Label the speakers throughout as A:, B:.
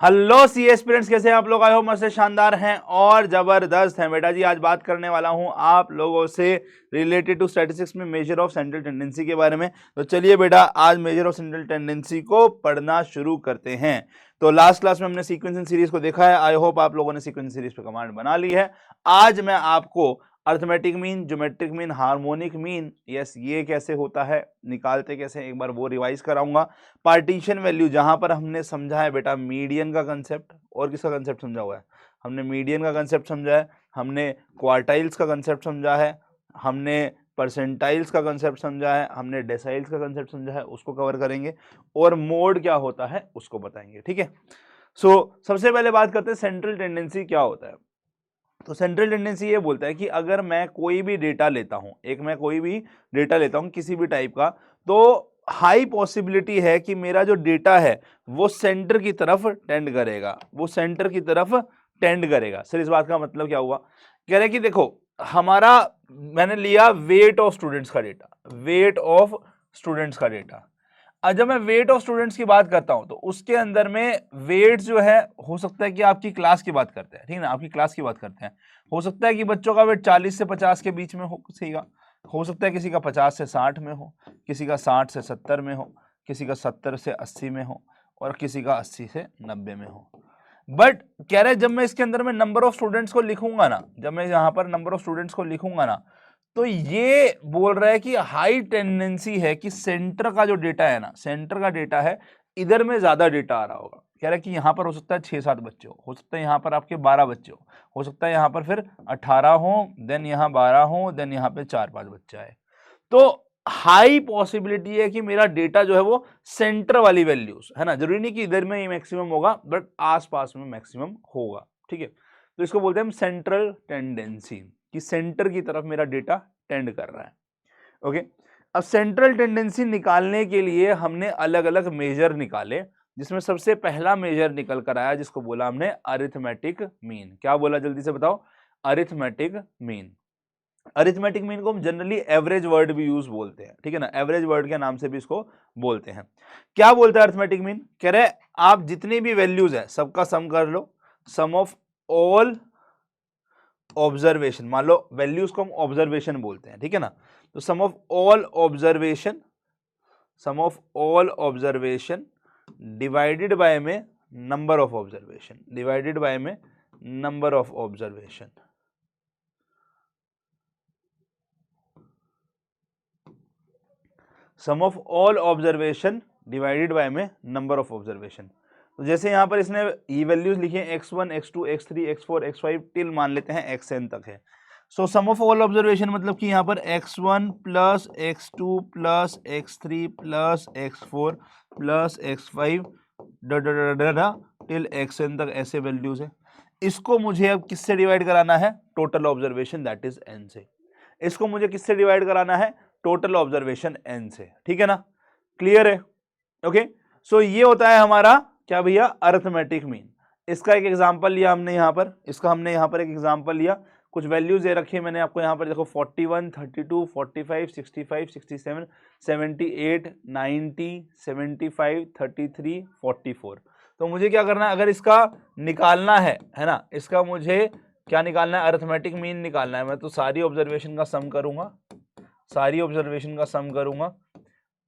A: Hello सी aspirants, कैसे हैं आप लोग? आई होप मस्त शानदार हैं और जबरदस्त हैं। बेटा जी आज बात करने वाला हूं आप लोगों से रिलेटेड टू स्टैटिस्टिक्स में मेजर ऑफ सेंट्रल टेंडेंसी के बारे में। तो चलिए बेटा आज मेजर ऑफ सेंट्रल टेंडेंसी को पढ़ना शुरू करते हैं। तो लास्ट क्लास में हमने सीक्वेंसिंग सीरीज को देखा है। आई होप आप लोगों ने सीक्वेंसिंग सीरीज पे कमांड बना ली है। आज मैं आपको arithmetic mean, geometric mean, harmonic mean, yes ये कैसे होता है, निकालते कैसे, एक बार वो रिवाइज कराऊंगा। पार्टीशन वैल्यू जहां पर हमने समझा है बेटा मीडियन का कंसेप्ट, और किसका कंसेप्ट समझा हुआ है? हमने मीडियन का कंसेप्ट समझा है, हमने क्वार्टाइल्स का कंसेप्ट समझा है, हमने परसेंटाइल्स का कंसेप्ट समझा है, हमने डेसाइल्स का कंसेप्ट समझा है, उसको कवर करेंगे और मोड क्या होता है उसको बताएंगे। ठीक है, सबसे पहले बात करते हैं सेंट्रल टेंडेंसी क्या होता है। तो सेंट्रल टेंडेंसी ये बोलता है कि अगर मैं कोई भी डेटा लेता हूं, किसी भी टाइप का, तो हाई पॉसिबिलिटी है कि मेरा जो डेटा है वो सेंटर की तरफ टेंड करेगा। सर इस बात का मतलब क्या हुआ? कह रहे हैं कि देखो हमारा, मैंने लिया वेट ऑफ स्टूडेंट्स का डेटा। जब मैं वेट ऑफ स्टूडेंट्स की बात करता हूं तो उसके अंदर में वेट जो है, हो सकता है कि आपकी क्लास की बात करते हैं, ठीक है ना, आपकी क्लास की बात करते हैं। हो सकता है कि बच्चों का वेट 40 से 50 के बीच में हो, किसी का हो सकता है किसी का 50 से 60 में हो, किसी का 60 से 70 में हो, किसी का 70 से 80 में हो और किसी का 80 से 90 में हो। बट कह रहे जब मैं इसके अंदर में नंबर ऑफ स्टूडेंट्स को लिखूंगा ना, तो ये बोल रहा है कि हाई टेंडेंसी है कि सेंटर का जो डेटा है ना, इधर में ज्यादा डेटा आ रहा होगा। कह रहा है कि यहां पर हो सकता है 6-7 बच्चे हो सकता है यहां पर आपके 12 बच्चे हो सकता है यहां पर फिर 18 हो, देन यहां 12 हो, देन यहां पे 4-5 बच्चा है। तो हाई पॉसिबिलिटी है कि मेरा डेटा जो है वो सेंटर वाली वैल्यूज है ना, जरूरी नहीं कि इधर में ही मैक्सिमम होगा, बट आसपास में मैक्सिमम होगा। ठीक है, तो इसको बोलते हैं हम सेंट्रल टेंडेंसी, कि सेंटर की तरफ मेरा डेटा टेंड कर रहा है। ओके, अब सेंट्रल टेंडेंसी निकालने के लिए हमने अलग अलग मेजर निकाले, जिसमें सबसे पहला मेजर निकल कर आया जिसको बोला हमने अरिथमेटिक मीन। क्या बोला जल्दी से बताओ? अरिथमेटिक मीन को हम जनरली एवरेज वर्ड भी यूज बोलते हैं, ठीक है ना, एवरेज वर्ड के नाम से भी इसको बोलते हैं। क्या बोलता है अरिथमेटिक मीन? कह रहे आप जितनी भी वैल्यूज है सबका सम कर लो, सम ऑफ ऑल ऑब्जर्वेशन। मान लो वैल्यूज को हम ऑब्जर्वेशन बोलते हैं, ठीक है ना, तो sum of all observation divided by में number of observation, sum of all observation divided by में नंबर ऑफ ऑब्जर्वेशन। तो जैसे यहां पर इसने ये वैल्यूज लिखी है x1 x2 x3 x4 x5 till मान लेते हैं xn तक है। सो सम ऑफ ऑल ऑब्जर्वेशन मतलब कि यहां पर x1 plus x2 plus x3 plus x4 plus x5 till xn तक ऐसे वैल्यूज है। इसको मुझे अब किससे डिवाइड कराना है? Total observation that is n से। इसको मुझे किससे डिवाइड कराना है? टोटल ऑब्जर्वेशन n से। ठीक है ना, क्लियर है? ओके, सो ये होता है हमारा क्या भैया? Arithmetic mean. इसका एक एग्जांपल लिया हमने यहां पर, एक एग्जांपल लिया, कुछ वैल्यूज दे रखी है मैंने आपको यहां पर, देखो 41 32 45 65 67 78 90 75 33 44। तो मुझे क्या करना है, अगर इसका निकालना है ना, इसका मुझे क्या निकालना है? अरिथमेटिक मीन निकालना है। मैं तो सारी ऑब्जर्वेशन का सम करूंगा,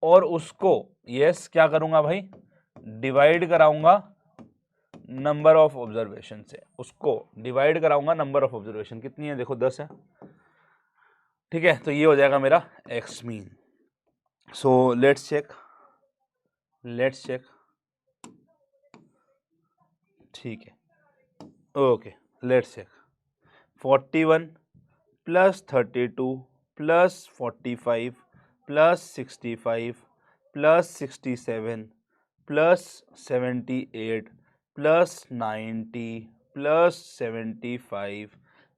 A: और उसको यस क्या करूंगा भाई? डिवाइड कराऊंगा नंबर ऑफ ऑब्जर्वेशन से। कितनी है? देखो 10 है, ठीक है, तो ये हो जाएगा मेरा x mean. So let's check, ठीक है, okay, let's check. 41 plus 32 plus 45 plus 65 plus 67 plus 78 plus 90 plus 75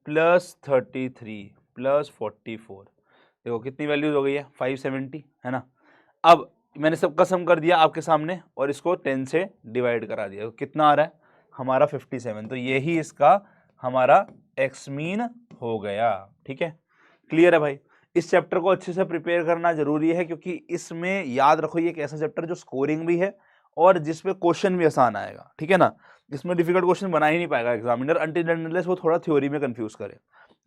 A: plus 33 plus 44। देखो कितनी वैल्यूज हो गई है? 570 है ना। अब मैंने सबका सम कर दिया आपके सामने और इसको 10 से डिवाइड करा दिया, तो कितना आ रहा है हमारा? 57। तो यही इसका हमारा एक्स मीन हो गया। ठीक है, क्लियर है भाई? इस चैप्टर को अच्छे से प्रिपेयर करना जरूरी है, क्योंकि इसमें याद रखो ये एक ऐसा चैप्टर जो स्कोरिंग भी है और जिसपे क्वेश्चन भी आसान आएगा। ठीक है ना, इसमें डिफिकल्ट क्वेश्चन बना ही नहीं पाएगा एग्जामिनर अनटिल अनलेस वो थोड़ा थ्योरी में कंफ्यूज करे,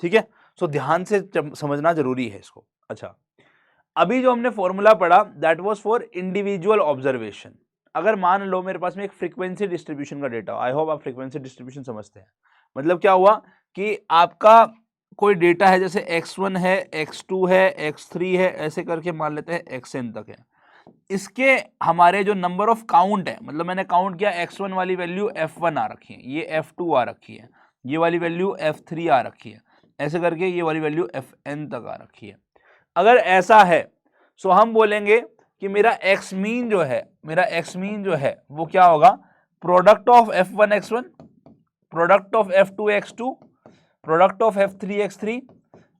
A: ठीक है। सो ध्यान से समझना जरूरी है इसको। अच्छा, अभी जो हमने फॉर्मूला पढ़ा that was for individual observation. अगर मान लो मेरे पास में एक फ्रीक्वेंसी डिस्ट्रीब्यूशन का डेटा, आई होप आप फ्रीक्वेंसी डिस्ट्रीब्यूशन समझते हैं। मतलब क्या हुआ कि आपका कोई डेटा है, जैसे x1 है, x2 है, x3 है, ऐसे करके मान लेते हैं xn तक है। इसके हमारे जो नंबर ऑफ काउंट है, मतलब मैंने काउंट किया x1 वाली वैल्यू f1 आ रखी है, ये f2 आ रखी है, ये वाली वैल्यू f3 आ रखी है, ऐसे करके ये वाली वैल्यू fn तक आ रखी है। अगर ऐसा है सो हम बोलेंगे कि मेरा एक्स मीन जो है, मेरा एक्स मीन जो है वो क्या होगा, product of f1 x1, product of f2 x2, product of f3 x3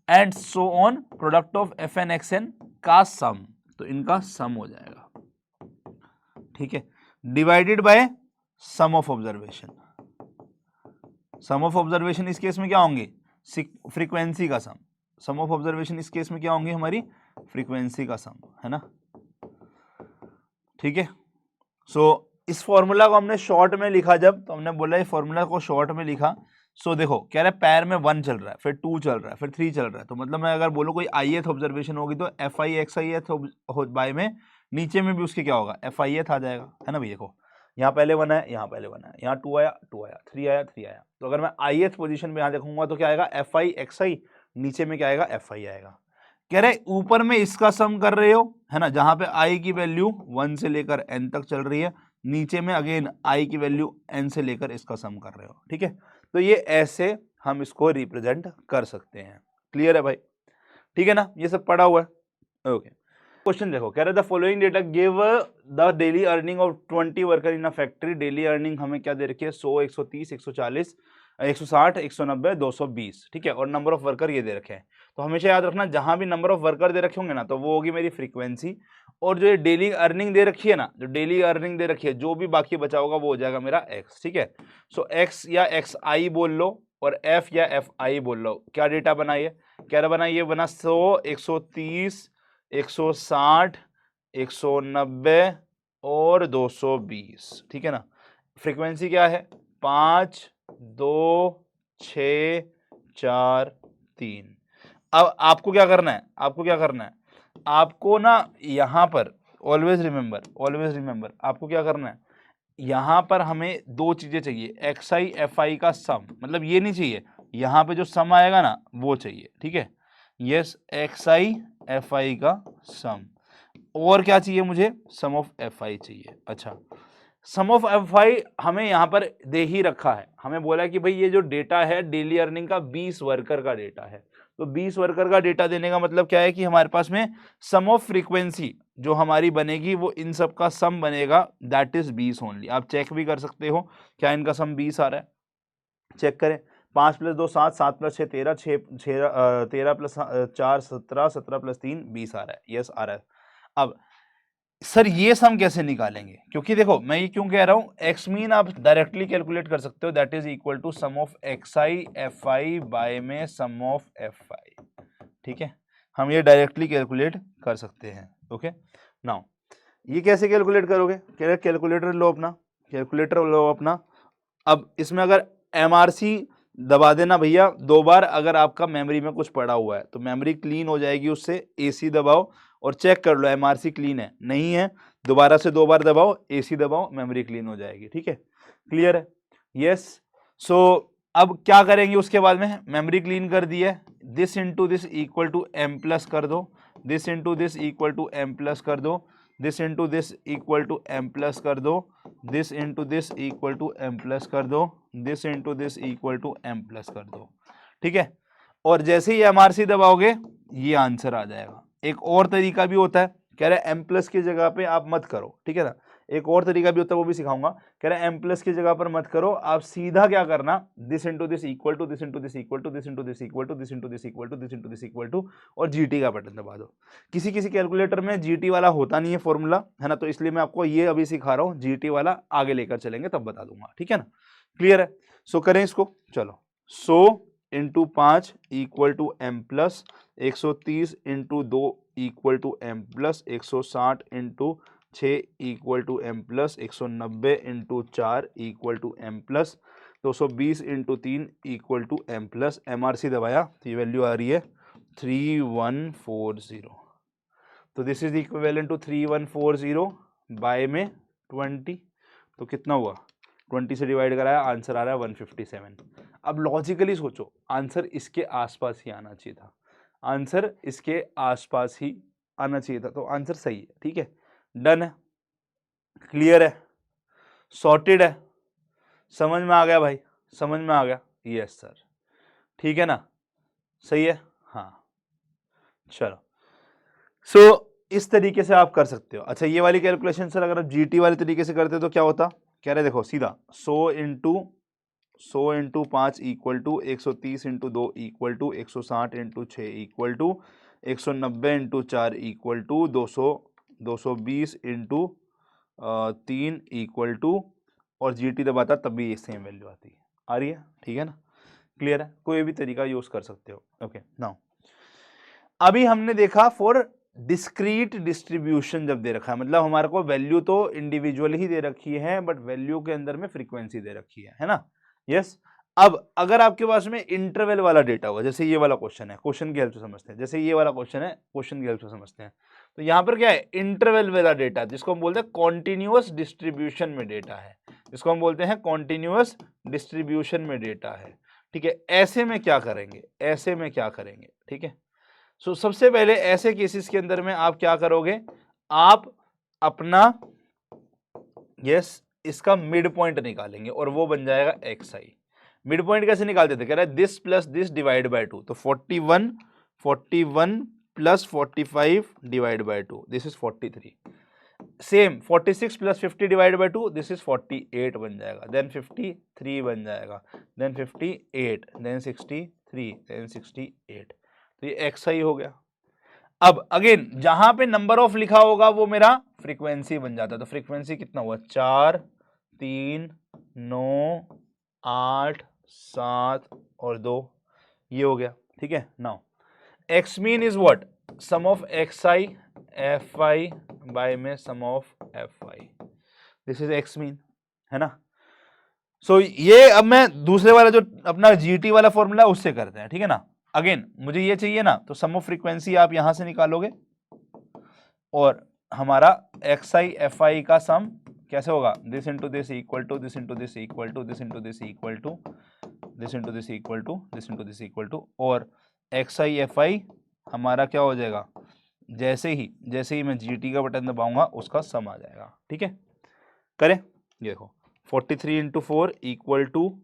A: and so on, product of fn xn का सम। तो इनका सम हो जाएगा, ठीक है, divided by sum of observation. Sum of observation इस केस में क्या होंगे, फ्रीक्वेंसी का सम। सम ऑफ ऑब्जर्वेशन इस केस में क्या होंगे, हमारी फ्रीक्वेंसी का सम, है ना, ठीक है। सो इस फॉर्मूला को हमने शॉर्ट में लिखा, जब तो हमने बोला ये फॉर्मूला को शॉर्ट में लिखा। सो देखो कह रहा है पैर में 1 चल रहा है, फिर 2 चल रहा है, फिर 3 चल रहा है, तो मतलब मैं अगर बोलूँ कोई ith ऑब्जर्वेशन होगी तो FIXIth बाय में नीचे में भी उसके क्या होगा, FIth आ जाएगा, है ना भाई। देखो यहाँ पहले 1 है, यहाँ पहले 1 है, यहाँ 2 आया, 2 आया, 3 आया, 3 आया, तो अगर मैं ith पोजीशन में यहाँ देखूंगा तो क्या आएगा, FIXI, नीचे में क्या आएगा, FI आएगा। कह रहे ऊपर में इसका सम कर रहे हो, है ना, जहां पे i की वैल्यू 1 से लेकर n तक चल रही है, नीचे में अगेन i की वैल्यू n से लेकर इसका सम कर रहे हो, ठीक है। तो ये ऐसे हम इसको रिप्रेजेंट कर सकते हैं। क्लियर है भाई, ठीक है ना, ये सब पढ़ा हुआ है। ओके, क्वेश्चन देखो, कह रहे the following data give the daily earning of 20 worker in a factory. Daily earning हमें क्या दे रखी है, 100, 130, 140, 160, 190, 220, ठीक है, और नंबर ऑफ वर्कर ये दे रखे हैं। तो हमेशा याद रखना जहां भी नंबर ऑफ वर्कर दे रखे होंगे ना, तो वो होगी मेरी फ्रीक्वेंसी, और जो ये डेली अर्निंग दे रखी है ना, जो डेली अर्निंग दे रखी है, जो भी बाकी बचा होगा वो हो जाएगा मेरा एक्स, ठीक है। सो एक्स या एक्स आई बोल लो और एफ या एफ आई बोल लो। क्या डेटा बनाइए, क्या बनाइए, बना 100, 130, 160, 190 और 220, ठीक है ना। फ्रीक्वेंसी क्या है, 5, 2, 6, 4, 3। अब आपको क्या करना है, आपको क्या करना है, आपको ना यहां पर ऑलवेज रिमेंबर आपको क्या करना है, यहां पर हमें 2 चीजें चाहिए, एक्स आई एफ आई का सम, मतलब ये नहीं चाहिए, यहां पे जो सम आएगा ना वो चाहिए, ठीक है। Yes, x I F I का सम, और क्या चाहिए मुझे, सम ऑफ एफ आई चाहिए। अच्छा, सम ऑफ एफ आई हमें यहाँ पर दे ही रखा है, हमें बोला कि भाई ये जो डेटा है डेली अर्निंग का 20 वर्कर का डेटा है, तो 20 वर्कर का डेटा देने का मतलब क्या है कि हमारे पास में सम ऑफ फ्रीक्वेंसी जो हमारी बनेगी वो इन सब का सम बनेगा, दैट इज 20 ओनली। आप चेक भी कर सकते हो क्या इनका सम 20 आ रहा है, चेक करें। 5 + 2 7, 7 + 6 13, 13 + 4 17, 17 + 3 20 आ रहा है, यस आ रहा है। अब सर ये सम कैसे निकालेंगे, क्योंकि देखो मैं ये क्यों कह रहा हूं, एक्स मीन आप डायरेक्टली कैलकुलेट कर सकते हो, that is equal to sum of x I F I by में सम ऑफ एफ आई, ठीक है, हम ये डायरेक्टली कैलकुलेट कर सकते हैं। ओके, नाउ ये कैसे कैलकुलेट करोगे, कैलकुलेटर लो अपना, कैलकुलेटर लो अपना। अब इसमें अगर एमआरसी दबा देना भैया 2 बार, अगर आपका मेमोरी में कुछ पड़ा हुआ है तो मेमोरी क्लीन हो जाएगी उससे, एसी दबाओ और चेक कर लो एमआरसी क्लीन है, नहीं है दोबारा से 2 बार दबाओ, एसी दबाओ, मेमोरी क्लीन हो जाएगी, ठीक है। क्लियर है, यस। सो अब क्या करेंगे उसके बाद में, मेमोरी क्लीन कर दी है, this into this equal to M plus कर दो, this into this equal to M plus कर दो, this into this equal to M plus कर दो, this into this equal to M plus कर दो, this into this equal to M plus कर दो, ठीक है। और जैसे ही एमआरसी दबाओगे ये आंसर आ जाएगा। एक और तरीका भी होता है, कह रहे एम प्लस की जगह पे आप मत करो, ठीक है ना, एक और तरीका भी होता है वो भी सिखाऊंगा। कह रहे एम प्लस की जगह पर मत करो, आप सीधा क्या करना, this into this equal to, this into this equal to, this into this equal to, this into this equal to, this into this equal to, और जीटी का बटन दबा दो। किसी किसी कैलकुलेटर में जीटी वाला होता नहीं है फॉर्मूला, है ना, तो इसलिए मैं आपको ये अभी सिखा रहा हूँ, जीटी वाला आगे लेकर चलेंगे तब बता दूंगा, ठीक है ना। क्लियर है, सो करें इसको, चलो। 100 into 5 equal to M plus, 130 into 2 equal to M plus, 160 into 6 equal to M plus 190 into 4 equal to M plus 220 into 3 equal to M plus MRC दबाया तो ये वैल्यू आ रही है 3140। तो this is equivalent to 3140 by में 20, तो कितना हुआ 20 से डिवाइड कराया, आंसर आ रहा है 157। अब लॉजिकली सोचो, आंसर इसके आसपास ही आना चाहिए था, आंसर इसके आसपास ही आना चाहिए था, तो आंसर सही है। ठीक है, डन है, क्लियर है, सॉर्टेड है, समझ में आ गया भाई, समझ में आ गया, यस सर, ठीक है ना, सही है, हाँ चलो। सो इस तरीके से आप कर सकते हो। अच्छा ये वाली कैलकुलेशन सर अगर आप जीटी वाले तरीके से करते तो क्या होता, कह रहे देखो सीधा 100 into 5 equal to 130 into 2 equal to 160 into 6 equal to 190 into 4 equal to 220 into 3 equal to, और जीटी दबाता तब भी सेम वैल्यू आती है, आ रही है, ठीक है ना, क्लियर है, कोई भी तरीका यूज कर सकते हो। ओके नाउ अभी हमने देखा फॉर डिस्क्रीट डिस्ट्रीब्यूशन जब दे रखा है, मतलब हमारे को वैल्यू तो इंडिविजुअल ही दे रखी है बट वैल्यू के अंदर में फ्रीक्वेंसी दे रखी है ना, यस। अब अगर आपके पास में इंटरवल वाला डेटा हुआ, जैसे ये वाला क्वेश्चन है, क्वेश्चन की हेल्प से समझते हैं, जैसे ये वाला क्वेश्चन है, क्वेश्चन की हेल्प से समझते हैं, तो यहाँ पर क्या है, इंटरवल वाला डेटा जिसको हम बोलते हैं कॉन्टिन्यूअस डिस्ट्रीब्यूशन में डेटा है, जिसको हम बोलते हैं कॉन्टिन्यूअस डिस्ट्रीब्यूशन में डेटा है, ठीक है। ऐसे में क्या करेंगे, ऐसे में क्या करेंगे, ठीक है। सो सबसे पहले ऐसे केसेस के अंदर में आप क्या करोगे, आप अपना इसका मिड पॉइंट निकालेंगे और वो बन जाएगा xi। मिड पॉइंट कैसे निकालते थे, कह रहा है this plus this divide by 2, तो 41 plus 45 divide by 2, this is 43। Same 46 plus 50 divide by 2, this is 48 बन जाएगा, देन 53 बन जाएगा, देन 58, देन 63, देन 68, तो ये xi हो गया। अब अगेन जहां पे नंबर ऑफ लिखा होगा वो मेरा फ्रीक्वेंसी बन जाता है, तो फ्रीक्वेंसी कितना हुआ 4 3 9 8 7 और 2, ये हो गया, ठीक है। Now X mean is what, sum of xi fi by में sum of fi, this is X mean, है ना। सो ये अब मैं दूसरे वाला जो अपना जीटी वाला फॉर्मूला उससे करते हैं, ठीक है ना। अगेन मुझे ये चाहिए ना, तो सम ऑफ फ्रीक्वेंसी आप यहां से निकालोगे और हमारा xi fi का सम कैसे होगा, this into this equal to this into this equal to this into this equal to this into this equal to this into this equal to, और xi fi हमारा क्या हो जाएगा, जैसे ही मैं जीटी का बटन दबाऊंगा उसका सम आ जाएगा, ठीक है। करें, ये देखो 43 into 4 equal to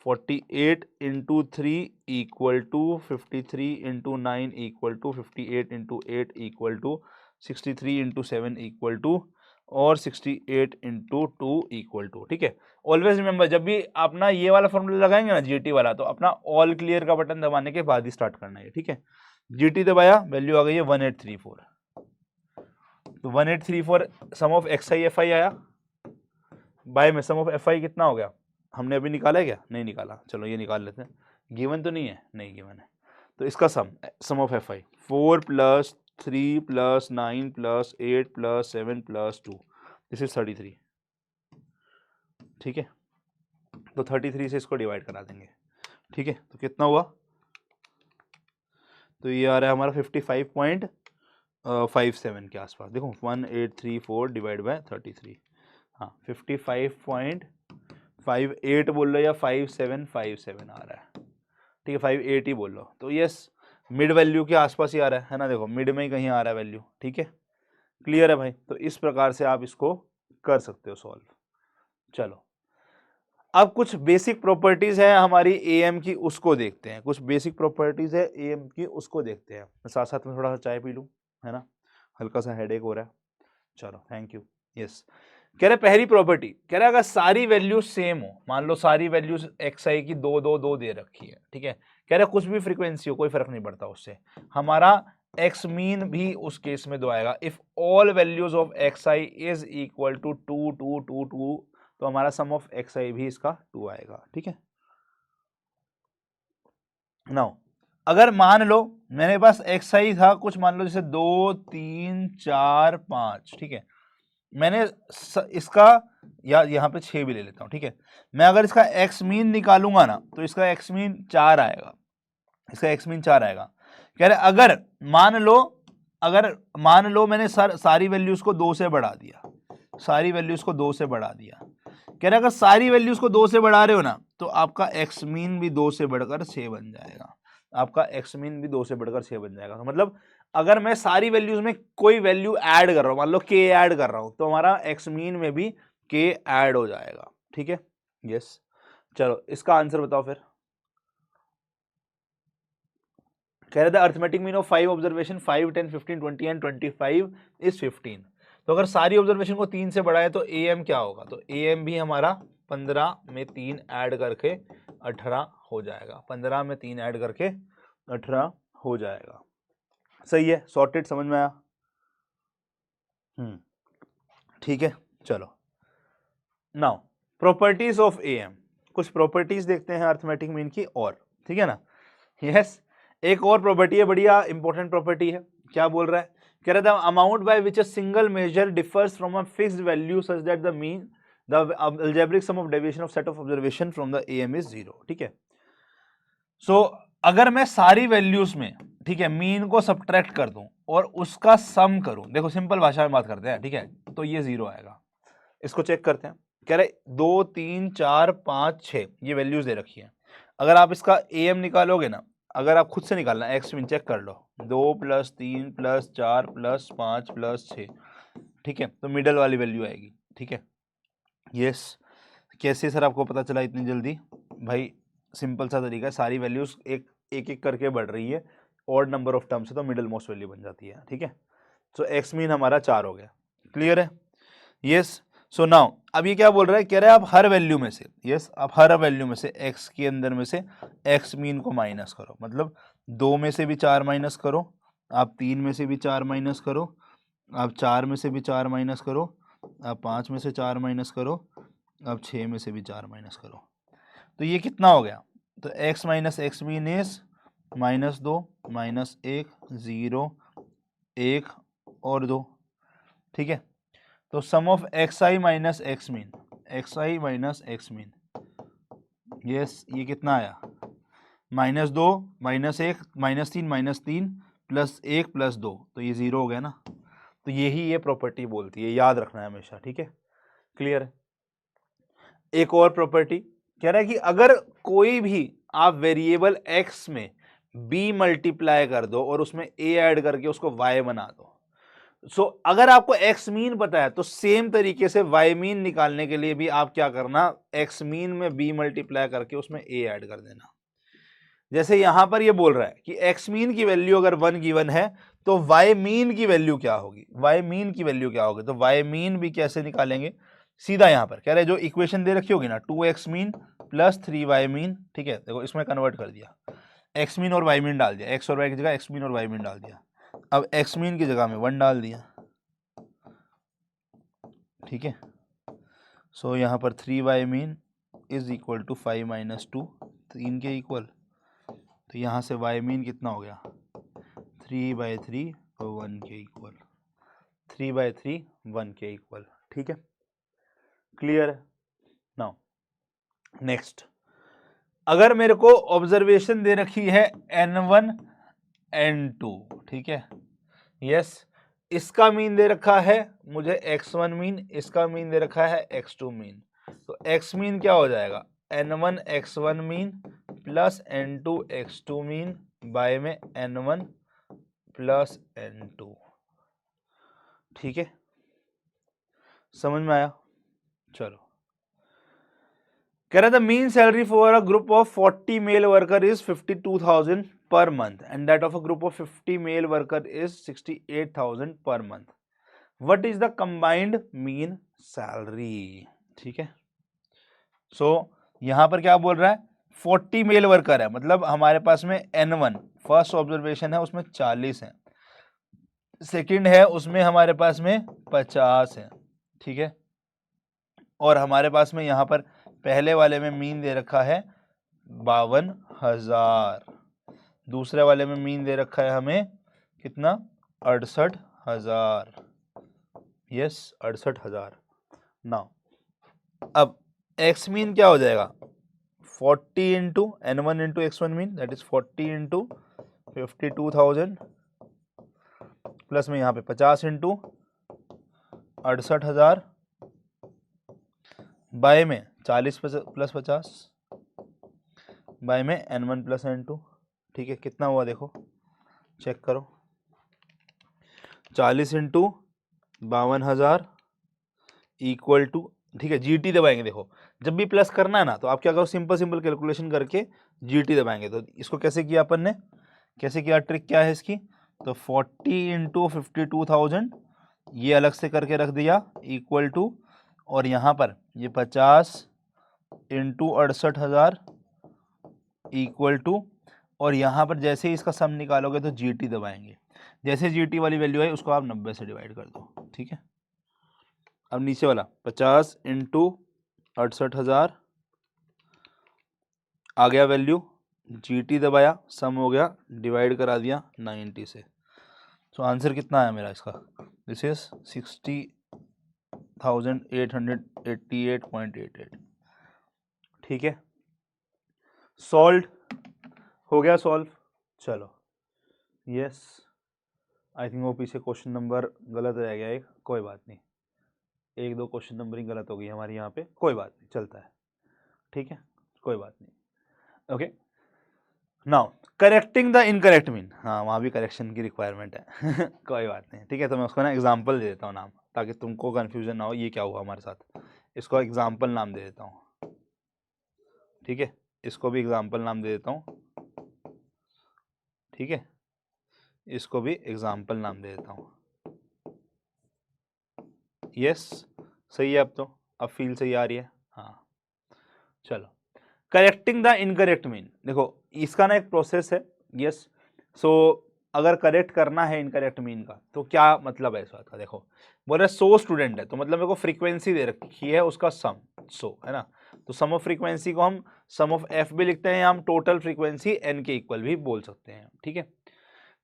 A: 48 into 3 equal to 53 into 9 equal to 58 into 8 equal to 63 into 7 equal to, और 68 इंटू 2 इक्वल टू, ठीक है। ऑलवेज रिमेंबर जब भी अपना ये वाला फॉर्मूला लगाएंगे ना जीटी वाला, तो अपना ऑल क्लियर का बटन दबाने के बाद ही स्टार्ट करना है, ठीक है। जीटी दबाया, वैल्यू आ गई है 1834, तो 1834 सम ऑफ xi fi आया, बाय में सम ऑफ fi कितना हो गया, हमने अभी निकाला है क्या, नहीं निकाला, चलो ये निकाल लेते हैं, गिवन तो नहीं है, नहीं गिवन है, तो इसका sum of fi 4 plus 3 plus 9 plus 8 plus 7 plus 2, this is 33, ठीक है। तो 33 से इसको डिवाइड करा देंगे, ठीक है, तो कितना हुआ, तो ये आ रहा है हमारा 55.57 के आसपास, देखो 1834 डिवाइड बाय 33, हाँ 55.58 बोल लो या 5757 आ रहा है, ठीक है, 58 ही बोल लो, तो यस मिड वैल्यू के आसपास ही आ रहा है ना, देखो मिड में ही कहीं आ रहा है वैल्यू, ठीक है, क्लियर है भाई। तो इस प्रकार से आप इसको कर सकते हो सॉल्व। चलो अब कुछ बेसिक प्रॉपर्टीज है हमारी एएम की, उसको देखते हैं, कुछ बेसिक प्रॉपर्टीज है एएम की, उसको देखते हैं। मैं साथ साथ में थोड़ा सा चाय पी लूं, है ना, हल्का सा हेडेक हो रहा है। चलो थैंक यू। यस, कह रहे पहली प्रॉपर्टी, कह रहे अगर सारी वैल्यूज सेम हो, मान लो सारी वैल्यूज xi की 2 2 2 दे रखी है, ठीक है, कह रहे कुछ भी फ्रीक्वेंसी हो कोई फर्क नहीं पड़ता उससे, हमारा x मीन भी उस केस में 2 आएगा। If all values of xi is equal to 2 2 2 2, तो हमारा सम ऑफ xi भी इसका 2 आएगा, ठीक है। नाउ अगर मान लो मेरे पास xi था कुछ, मान लो जैसे 2 3 4 5, ठीक है, मैंने इसका या यहाँ पे 6 भी ले लेता हूँ, ठीक है। मैं अगर इसका एक्स मीन निकालूंगा ना तो इसका एक्स मीन 4 आएगा, इसका एक्स मीन 4 आएगा। कह रहे अगर मान लो मैंने सारी वैल्यूज को 2 से बढ़ा दिया, सारी वैल्यूज को 2 से बढ़ा दिया। कह रहे अगर सारी वैल्यूज को 2 से बढ़ा रहे हो ना तो आपका एक्स मीन भी 2 से बढ़कर 6 बन जाएगा, आपका एक्स मीन भी 2 से बढ़कर 6 बन जाएगा। तो मतलब अगर मैं सारी वैल्यूज में कोई वैल्यू ऐड कर रहा हूं, मान लो के ऐड कर रहा हूं, तो हमारा एक्स मीन में भी के ऐड हो जाएगा, ठीक है। यस, चलो इसका आंसर बताओ फिर। कह रहे थे arithmetic mean of 5 observation 5, 10, 15, 20 and 25 is 15। तो अगर सारी ऑब्जर्वेशन को 3 से बढ़ाए तो ए एम क्या होगा, तो ए एम भी हमारा 15 में 3 ऐड करके 18 हो जाएगा, 15 में 3 ऐड करके 18 हो जाएगा। सही है, सॉर्टेड, समझ में आया। ठीक है, चलो now properties of A M, कुछ प्रॉपर्टीज देखते हैं अर्थमेटिक मीन की और, ठीक है ना। यस, एक और प्रॉपर्टी है, बढ़िया इंपॉर्टेंट प्रॉपर्टी है। क्या बोल रहा है, कह रहा था amount by which a single measure differs from a fixed value such that the mean the algebraic sum of deviation of set of observation from the AM is 0, ठीक है। सो अगर मैं सारी वैल्यूज में, ठीक है, मीन को सब्ट्रैक्ट कर दूं और उसका सम करूं, देखो सिंपल भाषा में बात करते हैं, ठीक है, तो ये 0 आएगा। इसको चेक करते हैं। कह रहे 2, 3, 4, 5, 6 ये वैल्यूज दे रखी है। अगर आप इसका एएम निकालोगे ना, अगर आप खुद से निकालना, एक्स मीन चेक कर लो, 2 + 3 + 4 + 5 + 6, ठीक है, तो मिडल वाली वैल्यू आएगी, ठीक है। यस, कैसे सर आपको पता चला इतनी जल्दी? भाई सिंपल सा तरीका है, सारी वैल्यूज एक एक करके बढ़ रही है, ऑड नंबर ऑफ टर्म्स है तो मिडल मोस्ट वैल्यू बन जाती है, ठीक है। सो एक्स मीन हमारा 4 हो गया, क्लियर है। यस, सो नाउ अब ये क्या बोल रहा है, कह रहा है आप हर वैल्यू में से, यस, आप हर वैल्यू में से एक्स के अंदर में से एक्स मीन को माइनस करो, मतलब 2 में से भी 4 माइनस करो, आप 3 में से भी 4 माइनस करो, आप 4 में से भी 4 माइनस करो, आप 5 में से 4 माइनस करो, आप 6 में से भी 4 माइनस करो। तो ये कितना हो गया, तो x minus X mean is -2 -1 0 1 और 2, ठीक है। तो sum of x I minus X mean, X I minus X mean, yes, ये कितना आया, -2 -1 -3 -3 +1 +2, तो ये 0 हो गया ना। तो यही ये प्रॉपर्टी बोलती है, याद रखना है हमेशा, ठीक है, क्लियर है। एक और प्रॉपर्टी कह रहा है कि अगर कोई भी आप वेरिएबल x में b मल्टीप्लाई कर दो और उसमें a ऐड करके उसको y बना दो, सो अगर आपको x मीन पता है तो सेम तरीके से y मीन निकालने के लिए भी आप क्या करना, x मीन में b मल्टीप्लाई करके उसमें a ऐड कर देना। जैसे यहां पर ये बोल रहा है कि x मीन की वैल्यू अगर 1 गिवन है तो y मीन की वैल्यू क्या होगी, y मीन की वैल्यू क्या होगी, तो y मीन भी कैसे निकालेंगे, सीधा यहां पर कह रहे जो इक्वेशन दे रखी होगी ना 2x मीन + 3y मीन, ठीक है, देखो इसमें कन्वर्ट कर दिया, x मीन और y मीन डाल दिया, x और y की जगह x मीन और y मीन डाल दिया, अब x मीन की जगह में 1 डाल दिया, ठीक है। सो यहां पर 3y mean is equal to 5 - 2, 3 के इक्वल, तो यहाँ से y मीन कितना हो गया, 3/3 1 के इक्वल, 3/3 1 के इक्वल, ठीक है, क्लियर है। नाउ नेक्स्ट, अगर मेरे को ऑब्जर्वेशन दे रखी है n1 n2, ठीक है, यस, इसका मीन दे रखा है मुझे x1 मीन, इसका मीन दे रखा है x2 मीन, तो x मीन क्या हो जाएगा, n1 x1 mean plus n2 x2 mean by में n1 प्लस n2, ठीक है, समझ में आया। चलो, कह रहा था mean salary for a group of 40 male worker is 52,000 per month and that of a group of 50 male worker is 68,000 per month, what is the combined mean salary, ठीक है। सो यहां पर क्या बोल रहा है, 40 मेल वर्कर है, मतलब हमारे पास में n1 फर्स्ट ऑब्जर्वेशन है उसमें 40 है, सेकंड है उसमें हमारे पास में 50 है, ठीक है, और हमारे पास में यहां पर पहले वाले में मीन दे रखा है 52,000, दूसरे वाले में मीन दे रखा है हमें कितना, 68,000, यस 68,000। नाउ अब एक्स मीन क्या हो जाएगा, 40 into N1 into X1 mean, that is 40 into 52,000 plus में यहाँ पे 50 इंटू 68,000 बाय में 40 प्लस 50 बाय में N1 प्लस N2। ठीक है, कितना हुआ देखो, चेक करो, 40 इंटू 52,000 इक्वल टू, ठीक है, जीटी दबाएंगे। देखो जब भी प्लस करना है ना तो आप क्या करो, सिंपल सिंपल कैलकुलेशन करके जीटी दबाएंगे। तो इसको कैसे किया अपन ने, कैसे किया, ट्रिक क्या है इसकी, तो 40 इंटू 52,000 ये अलग से करके रख दिया इक्वल टू, और यहाँ पर ये 50 इंटू 68,000 इक्वल टू, और यहाँ पर जैसे ही इसका सम निकालोगे तो जीटी दबाएंगे। जैसे जीटी वाली वैल्यू है उसको आप 90 से डिवाइड कर दो। ठीक है, अब नीचे वाला 50 इंटू 68,000 आ गया वैल्यू, जीटी दबाया, सम हो गया, डिवाइड करा दिया 90 से। तो आंसर कितना आया मेरा इसका, दिस इज 60,888.88। ठीक है, सॉल्व हो गया, सॉल्व। चलो यस, आई थिंक वो पीछे क्वेश्चन नंबर गलत रह गया एक, कोई बात नहीं, एक दो क्वेश्चन नंबरिंग गलत हो गई हमारी यहाँ पे, कोई बात नहीं, चलता है। ठीक है, कोई बात नहीं। Okay, now correcting the incorrect mean, हाँ वहाँ भी करेक्शन की रिक्वायरमेंट है कोई बात नहीं। ठीक है, तो मैं उसको ना एग्जाम्पल दे देता हूँ नाम, ताकि तुमको कन्फ्यूजन ना हो ये क्या हुआ हमारे साथ। इसको एग्जाम्पल नाम दे देता हूँ। ठीक है, इसको भी एग्जाम्पल नाम दे देता हूँ। ठीक है, इसको भी एग्जाम्पल नाम दे देता हूँ। यस, सही है, अब तो अब फील सही आ रही है। हाँ चलो, करेक्टिंग द इनकरेक्ट मीन, देखो इसका ना एक प्रोसेस है। यस, सो अगर करेक्ट करना है इनकरेक्ट मीन का तो क्या मतलब है इस बात का, देखो बोल रहे 100 स्टूडेंट है, तो मतलब मेरे को फ्रीक्वेंसी दे रखी है उसका सम 100 है ना, तो सम ऑफ फ्रीक्वेंसी को हम सम ऑफ एफ भी लिखते हैं, या हम टोटल फ्रीक्वेंसी एन के इक्वल भी बोल सकते हैं। ठीक है,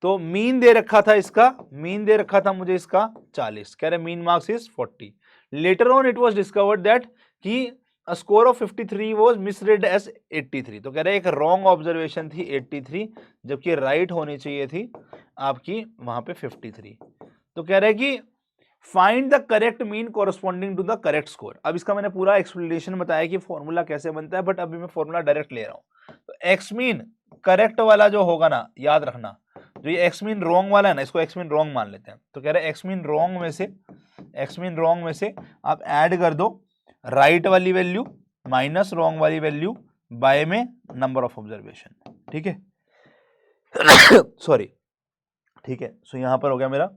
A: तो मीन दे रखा था इसका, मीन दे रखा था मुझे इसका 40, कह रहे mean marks is 40। Later on it was discovered that कि a score of 53 was misread as 83, तो कह रहे एक रॉन्ग ऑब्जर्वेशन थी 83, जबकि राइट होनी चाहिए थी आपकी वहां पे 53। तो कह रहे कि find the correct mean corresponding to the correct score. अब इसका मैंने पूरा एक्सप्लेनेशन बताया कि फॉर्मूला कैसे बनता है, बट अभी मैं फॉर्मूला डायरेक्ट ले रहा हूं। तो एक्स मीन करेक्ट वाला जो होगा ना, याद रखना, जो ये एक्स मीन रॉन्ग वाला है ना, इसको एक्स मीन रॉन्ग मान लेते हैं। तो कह रहे एक्स मीन रॉन्ग में से, एक्स मीन रॉन्ग में से आप ऐड कर दो राइट वाली वैल्यू माइनस रॉन्ग वाली वैल्यू बाय में नंबर ऑफ ऑब्जर्वेशन। ठीक है सॉरी, ठीक है, सो यहां पर हो गया मेरा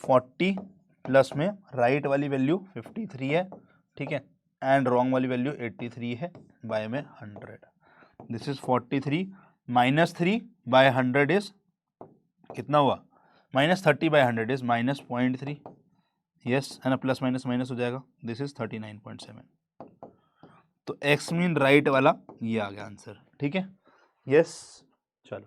A: 40 प्लस में राइट वाली वैल्यू 53 है, ठीक है, एंड रॉन्ग वाली वैल्यू 83 है, बाय में 100। This is 43 minus 3 by 100 is कितना हुआ, minus 30 by 100 is minus 0.3। Yes, है ना, प्लस माइनस माइनस हो जाएगा, दिस इज 39.7। तो एक्स मीन राइट वाला ये आ गया आंसर। ठीक है, यस। चलो,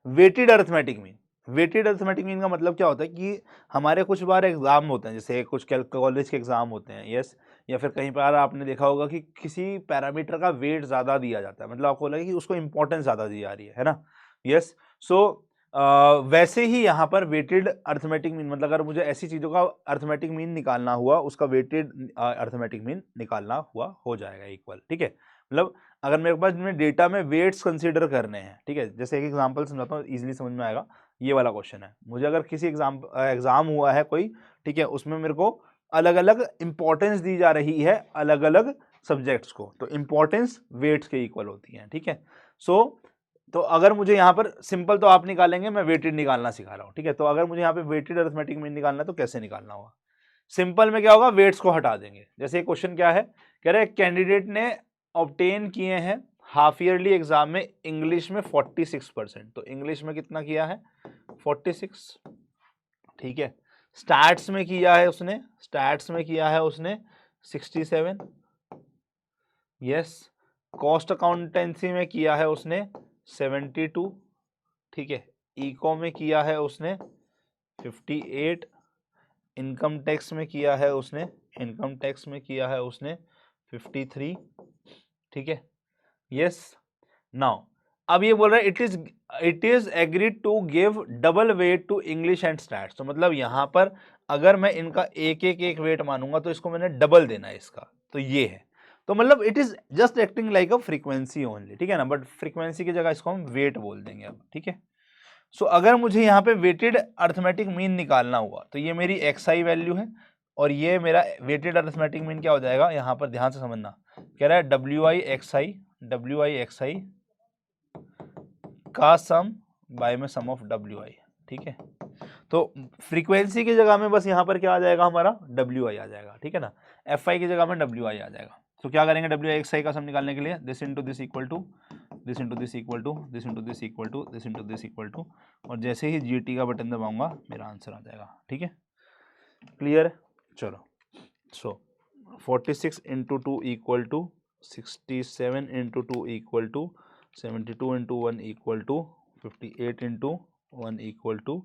A: weighted arithmetic mean, weighted arithmetic mean का मतलब क्या होता है कि हमारे कुछ बार एग्जाम होते हैं, जैसे कुछ कॉलेज के एग्जाम होते हैं, यस, या फिर कहीं पर आपने देखा होगा कि किसी पैरामीटर का वेट ज्यादा दिया जाता है, मतलब आपको लगे कि उसको इंपॉर्टेंस ज्यादा दी जा रही है ना। यस, सो वैसे ही यहाँ पर वेटेड अरिथमेटिक मीन, मतलब अगर मुझे ऐसी चीजों का अरिथमेटिक मीन निकालना हुआ, उसका वेटेड अरिथमेटिक मीन निकालना हुआ हो जाएगा इक्वल। ठीक है, मतलब अगर मेरे पास डेटा में वेट्स कंसीडर करने हैं, ठीक है, जैसे एक एग्जांपल समझाता हूँ, इजीली समझ में आएगा। ये वाला क्वेश्चन है, मुझे अगर किसी एग्जाम हुआ है कोई, ठीक है, उसमें मेरे को अलग अलग इंपॉर्टेंस दी जा रही है अलग अलग सब्जेक्ट्स को, तो इंपॉर्टेंस वेट्स के इक्वल होती है। ठीक है, सो तो अगर मुझे यहाँ पर सिंपल तो आप निकालेंगे, मैं वेटेड निकालना सिखा रहा हूँ। ठीक है, तो अगर मुझे यहाँ पे वेटेड अरिथमेटिक मीन निकालना है तो कैसे निकालना होगा, सिंपल में क्या होगा, वेट्स को हटा देंगे। जैसे क्वेश्चन क्या है, कह रहे कैंडिडेट ने ऑब्टेन किए हैं हाफ ईयरली एग्जाम में इंग्लिश में 46%, तो इंग्लिश में कितना किया है 46। ठीक है, स्टैट्स में किया है उसने, स्टैट्स में किया है उसने 67। यस, कॉस्ट अकाउंटेंसी में किया है उसने 72। ठीक है, इको में किया है उसने 58, इनकम टैक्स में किया है उसने, इनकम टैक्स में किया है उसने 53, ठीक है। यस, नाउ अब ये बोल रहा है it is agreed to give double weight to English and stats. तो मतलब यहां पर अगर मैं इनका एक वेट मानूंगा तो इसको मैंने डबल देना है इसका, तो ये है। तो मतलब it is just acting like a frequency only, ठीक है ना, बट फ्रीक्वेंसी की जगह इसको हम वेट बोल देंगे अब, ठीक है। सो अगर मुझे यहाँ पे वेटेड अर्थमेटिक मीन निकालना हुआ तो ये मेरी एक्स वैल्यू है और ये मेरा वेटेड अर्थमेटिक मीन क्या हो जाएगा, यहाँ पर ध्यान से समझना, कह रहा है डब्ल्यू आई एक्स आई का सम बाय में सम ऑफ डब्ल्यू आई, ठीक है। तो फ्रीक्वेंसी की जगह में बस यहाँ पर क्या आ जाएगा, हमारा डब्ल्यू आई आ जाएगा, ठीक है ना, एफ आई की जगह में डब्ल्यू आई आ जाएगा। तो क्या करेंगे डब्ल्यू आई एक्स आई का सम निकालने के लिए, this into this equal to this into this equal to this into this equal to this into this equal to, और जैसे ही जी टी का बटन दबाऊंगा मेरा आंसर आ जाएगा, ठीक है। क्लियर, चलो। So 46 into 2 equal to 67 into 2 equal to 72 into 1 equal to 58 into 1 equal to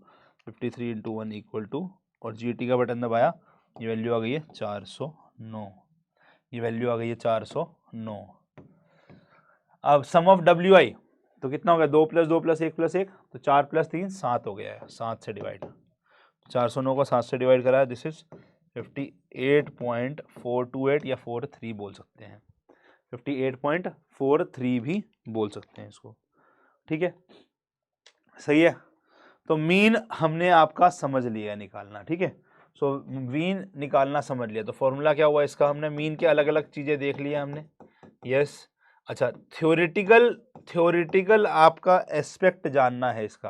A: 53 into 1 equal to, और G T का बटन दबाया, ये वैल्यू आ गई है 409, ये वैल्यू आ गई है 409। अब सम ऑफ डब्ल्यू आई तो कितना हो गया, 2 + 2 + 1 + 1, तो 4 + 3 7 हो गया है, 7 से डिवाइड, 409 को 7 से डिवाइड करा है, दिस इज 58.428 या 43 बोल सकते हैं, 58.43 भी बोल सकते हैं इसको, ठीक है, सही है। तो मीन हमने आपका समझ लिया निकालना, ठीक है। सो मीन निकालना समझ लिया, तो फॉर्मूला क्या हुआ इसका, हमने मीन के अलग अलग चीजें देख लिया हमने, यस। अच्छा, थ्योरेटिकल आपका एस्पेक्ट जानना है इसका,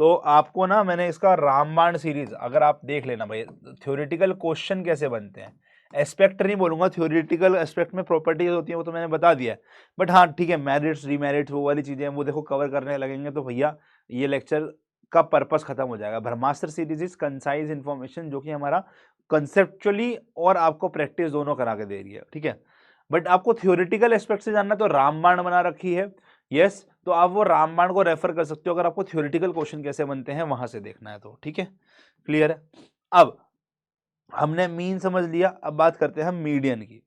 A: तो आपको ना मैंने इसका रामबाण सीरीज अगर आप देख लेना भाई, थ्योरेटिकल क्वेश्चन कैसे बनते हैं, एस्पेक्ट नहीं बोलूंगा, थ्योरेटिकल एस्पेक्ट में प्रॉपर्टीज होती है वो तो मैंने बता दिया है, बट हाँ ठीक है, मेरिट्स डीमेरिट्स वो वाली चीजें वो देखो कवर करने लगेंगे तो भैया ये लेक्चर का पर्पस खत्म हो जाएगा। ब्रह्मास्त्र सीरीज इज कंसाइज इन्फॉर्मेशन, जो कि हमारा कंसेप्चुअली और आपको प्रैक्टिस दोनों करा के दे रही है, ठीक है। बट आपको थ्योरेटिकल एस्पेक्ट से जानना तो रामबाण बना रखी है, यस, तो आप वो रामबाण को रेफर कर सकते हो अगर आपको थ्योरेटिकल क्वेश्चन कैसे बनते हैं वहां से देखना है तो, ठीक है, क्लियर है। अब हमने मीन समझ लिया, अब बात करते हैं हम मीडियन की।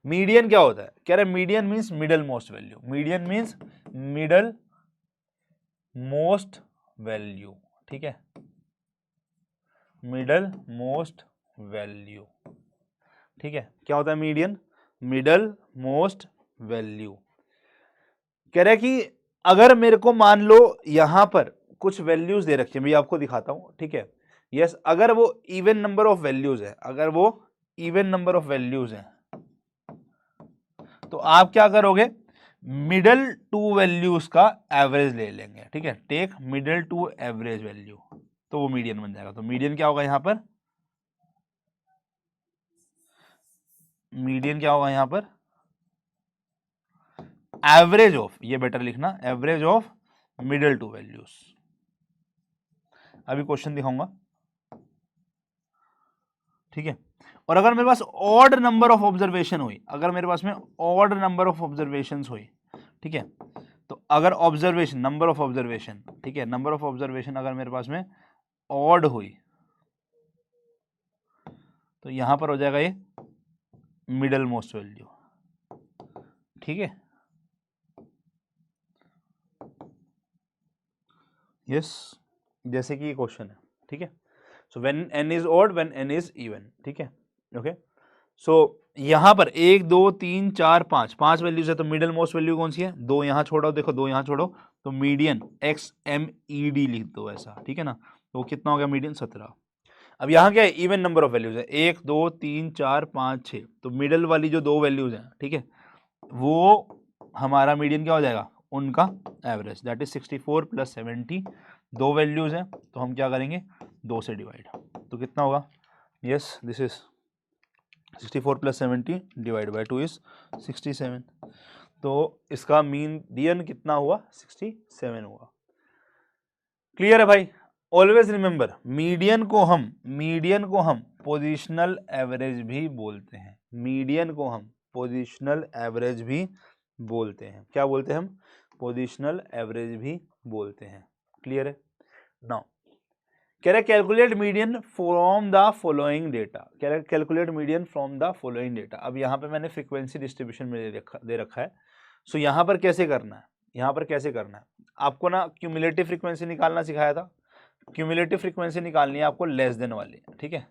A: मीडियन क्या होता है, कह रहे हैं median means middle most value, median means middle most value, ठीक है, मिडल मोस्ट वैल्यू, ठीक है। क्या होता है मीडियन, मिडल मोस्ट वैल्यू। कह रहा है कि अगर मेरे को मान लो यहां पर कुछ वैल्यूज दे रखी है, मैं आपको दिखाता हूं, ठीक है, यस, अगर वो इवन नंबर ऑफ वैल्यूज है, अगर वो इवन नंबर ऑफ वैल्यूज है तो आप क्या करोगे, मिडल टू वैल्यूज का एवरेज ले लेंगे, ठीक है, take middle two average value, तो वो मीडियन बन जाएगा। तो मीडियन क्या होगा यहां पर, मीडियन क्या होगा यहां पर, एवरेज ऑफ, ये बेटर लिखना, average of middle two values. अभी क्वेश्चन दिखाऊंगा, ठीक है। और अगर मेरे पास ऑड नंबर ऑफ ऑब्जर्वेशन हुई, अगर मेरे पास में ऑड नंबर ऑफ ऑब्जर्वेशंस हुई, ठीक है, तो अगर ऑब्जर्वेशन नंबर ऑफ ऑब्जर्वेशन, ठीक है, नंबर ऑफ ऑब्जर्वेशन अगर मेरे पास में ऑड हुई तो यहां पर हो जाएगा ये मिडल मोस्ट वैल्यू, ठीक है, यस, जैसे कि ये क्वेश्चन है, ठीक है। So when n is odd, when n is even, ठीक है, ओके। सो यहां पर 1 2 3 4 5 5 वैल्यूज है, तो मिडल मोस्ट वैल्यू कौन सी है, 2 यहां छोड़ो, देखो 2 यहां छोड़ो, तो मीडियन XMED लिख दो ऐसा, ठीक है ना, तो कितना हो गया मीडियन 17। अब यहां क्या है, इवन नंबर ऑफ वैल्यूज है, 1 2 3 4 5 6, तो मिडल वाली जो 2 वैल्यूज हैं, ठीक है, वो हमारा मीडियन क्या हो जाएगा, उनका एवरेज, दैट इज 64 + 70, 2 वैल्यूज हैं तो हम क्या करेंगे 2 से डिवाइड, तो कितना होगा, yes, this is 64 + 70 divide by 2 is 67, तो इसका मीडियन कितना हुआ, 67 हुआ। क्लियर है भाई। ऑलवेज रिमेंबर, मीडियन को हम पोजिशनल एवरेज भी बोलते हैं, मीडियन को हम पोजिशनल एवरेज भी बोलते हैं, क्या बोलते हैं हम, पोजिशनल एवरेज भी बोलते हैं। क्लियर है। नाउ कह रहे calculate median from the following data, कह रहे calculate median from the following data. अब यहाँ पे मैंने फ्रीक्वेंसी डिस्ट्रीब्यूशन में दे रखा है। सो यहाँ पर कैसे करना है, यहाँ पर कैसे करना है, आपको ना क्यूमुलेटिव फ्रीक्वेंसी निकालना सिखाया था। क्यूमुलेटिव फ्रीक्वेंसी निकालनी है आपको लेस देन वाली, ठीक है,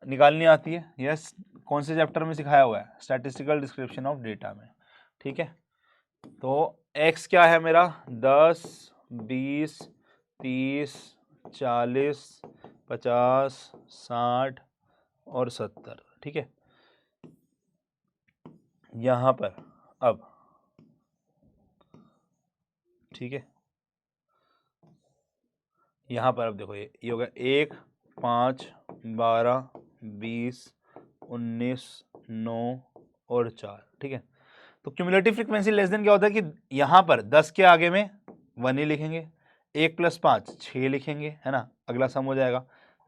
A: निकालनी आती है। यस, कौन से चैप्टर में सिखाया हुआ है, स्टैटिस्टिकल डिस्क्रिप्शन ऑफ डेटा में, ठीक है। तो x क्या है मेरा, 10, 20, 30, 40, 50, 60 और 70, ठीक है। यहां पर अब ठीक है, यहां पर अब देखो ये होगा 1, 5, 12, 20, 19, 9 और 4, ठीक है। तो क्यूमुलेटिव फ्रीक्वेंसी लेस देन क्या होता है कि यहां पर 10 के आगे में 1 ही लिखेंगे, 1 + 5 6 लिखेंगे, है ना, अगला सम हो जाएगा।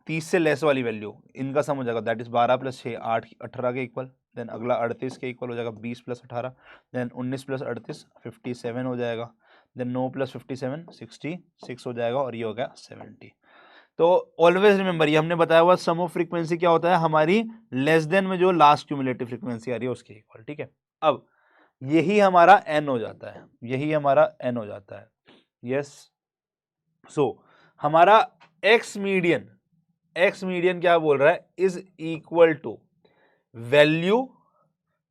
A: 30 से लेस वाली वैल्यू इनका सम हो जाएगा, दैट इज 12 + 6 8 18 के इक्वल। देन अगला 38 के इक्वल हो जाएगा, 20 + 18। देन 19 + 38 57 हो जाएगा। देन 9 + 57 66 हो जाएगा, और ये हो गया 70। तो ऑलवेज रिमेंबर, ये हमने बताया हुआ सम ऑफ फ्रीक्वेंसी क्या होता है, हमारी लेस देन में जो लास्ट क्यूमुलेटिव फ्रीक्वेंसी आ रही है उसके इक्वल, ठीक है। अब यही हमारा n हो जाता है, यही हमारा n हो जाता है। यस, सो हमारा x मीडियन क्या बोल रहा है, इज इक्वल टू वैल्यू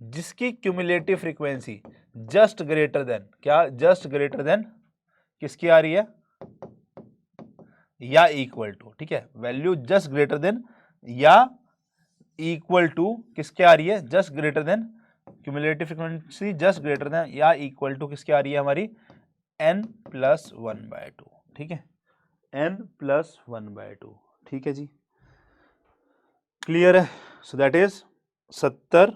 A: जिसकी cumulative frequency just greater then, क्या जस्ट ग्रेटर देन किसकी आ रही है, या इक्वल टू, ठीक है, वैल्यू जस्ट ग्रेटर देन या इक्वल टू किसके आ रही है, just greater then, cumulative frequency just greater then या इक्वल टू किसकी आ रही है हमारी, n+1/2, ठीक है, n+1/2, ठीक है जी, क्लियर है। सो दैट इज 70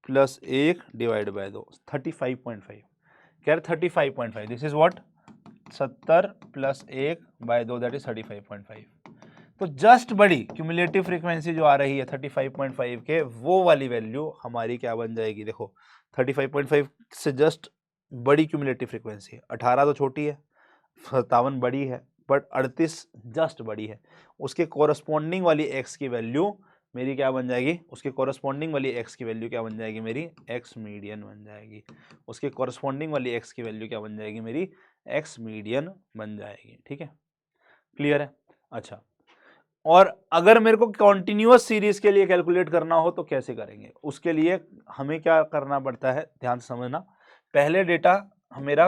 A: + 1 / 2 35.5, क्या 35.5, this is what, 70 + 1/2 that is 35.5। तो जस्ट बड़ी क्यूमुलेटिव फ्रीक्वेंसी जो आ रही है 35.5 के, वो वाली वैल्यू हमारी क्या बन जाएगी, देखो 35.5 से जस्ट बड़ी क्यूमुलेटिव फ्रीक्वेंसी, 18 तो छोटी है, 57 बड़ी है, बट 38 जस्ट बड़ी है, उसके कोरस्पॉन्डिंग वाली x की वैल्यू मेरी क्या बन जाएगी, उसके कोरस्पॉन्डिंग वाली x की वैल्यू क्या बन जाएगी मेरी, x मीडियन बन जाएगी। उसके कोरस्पॉन्डिंग वाली x की वैल्यू क्या बन जाएगी मेरी, x मीडियन बन जाएगी, ठीक है, क्लियर है। अच्छा, और अगर मेरे को कॉन्टिन्यूअस सीरीज के लिए कैलकुलेट करना हो तो कैसे करेंगे, उसके लिए हमें क्या करना पड़ता है, ध्यान से समझना। पहले डेटा मेरा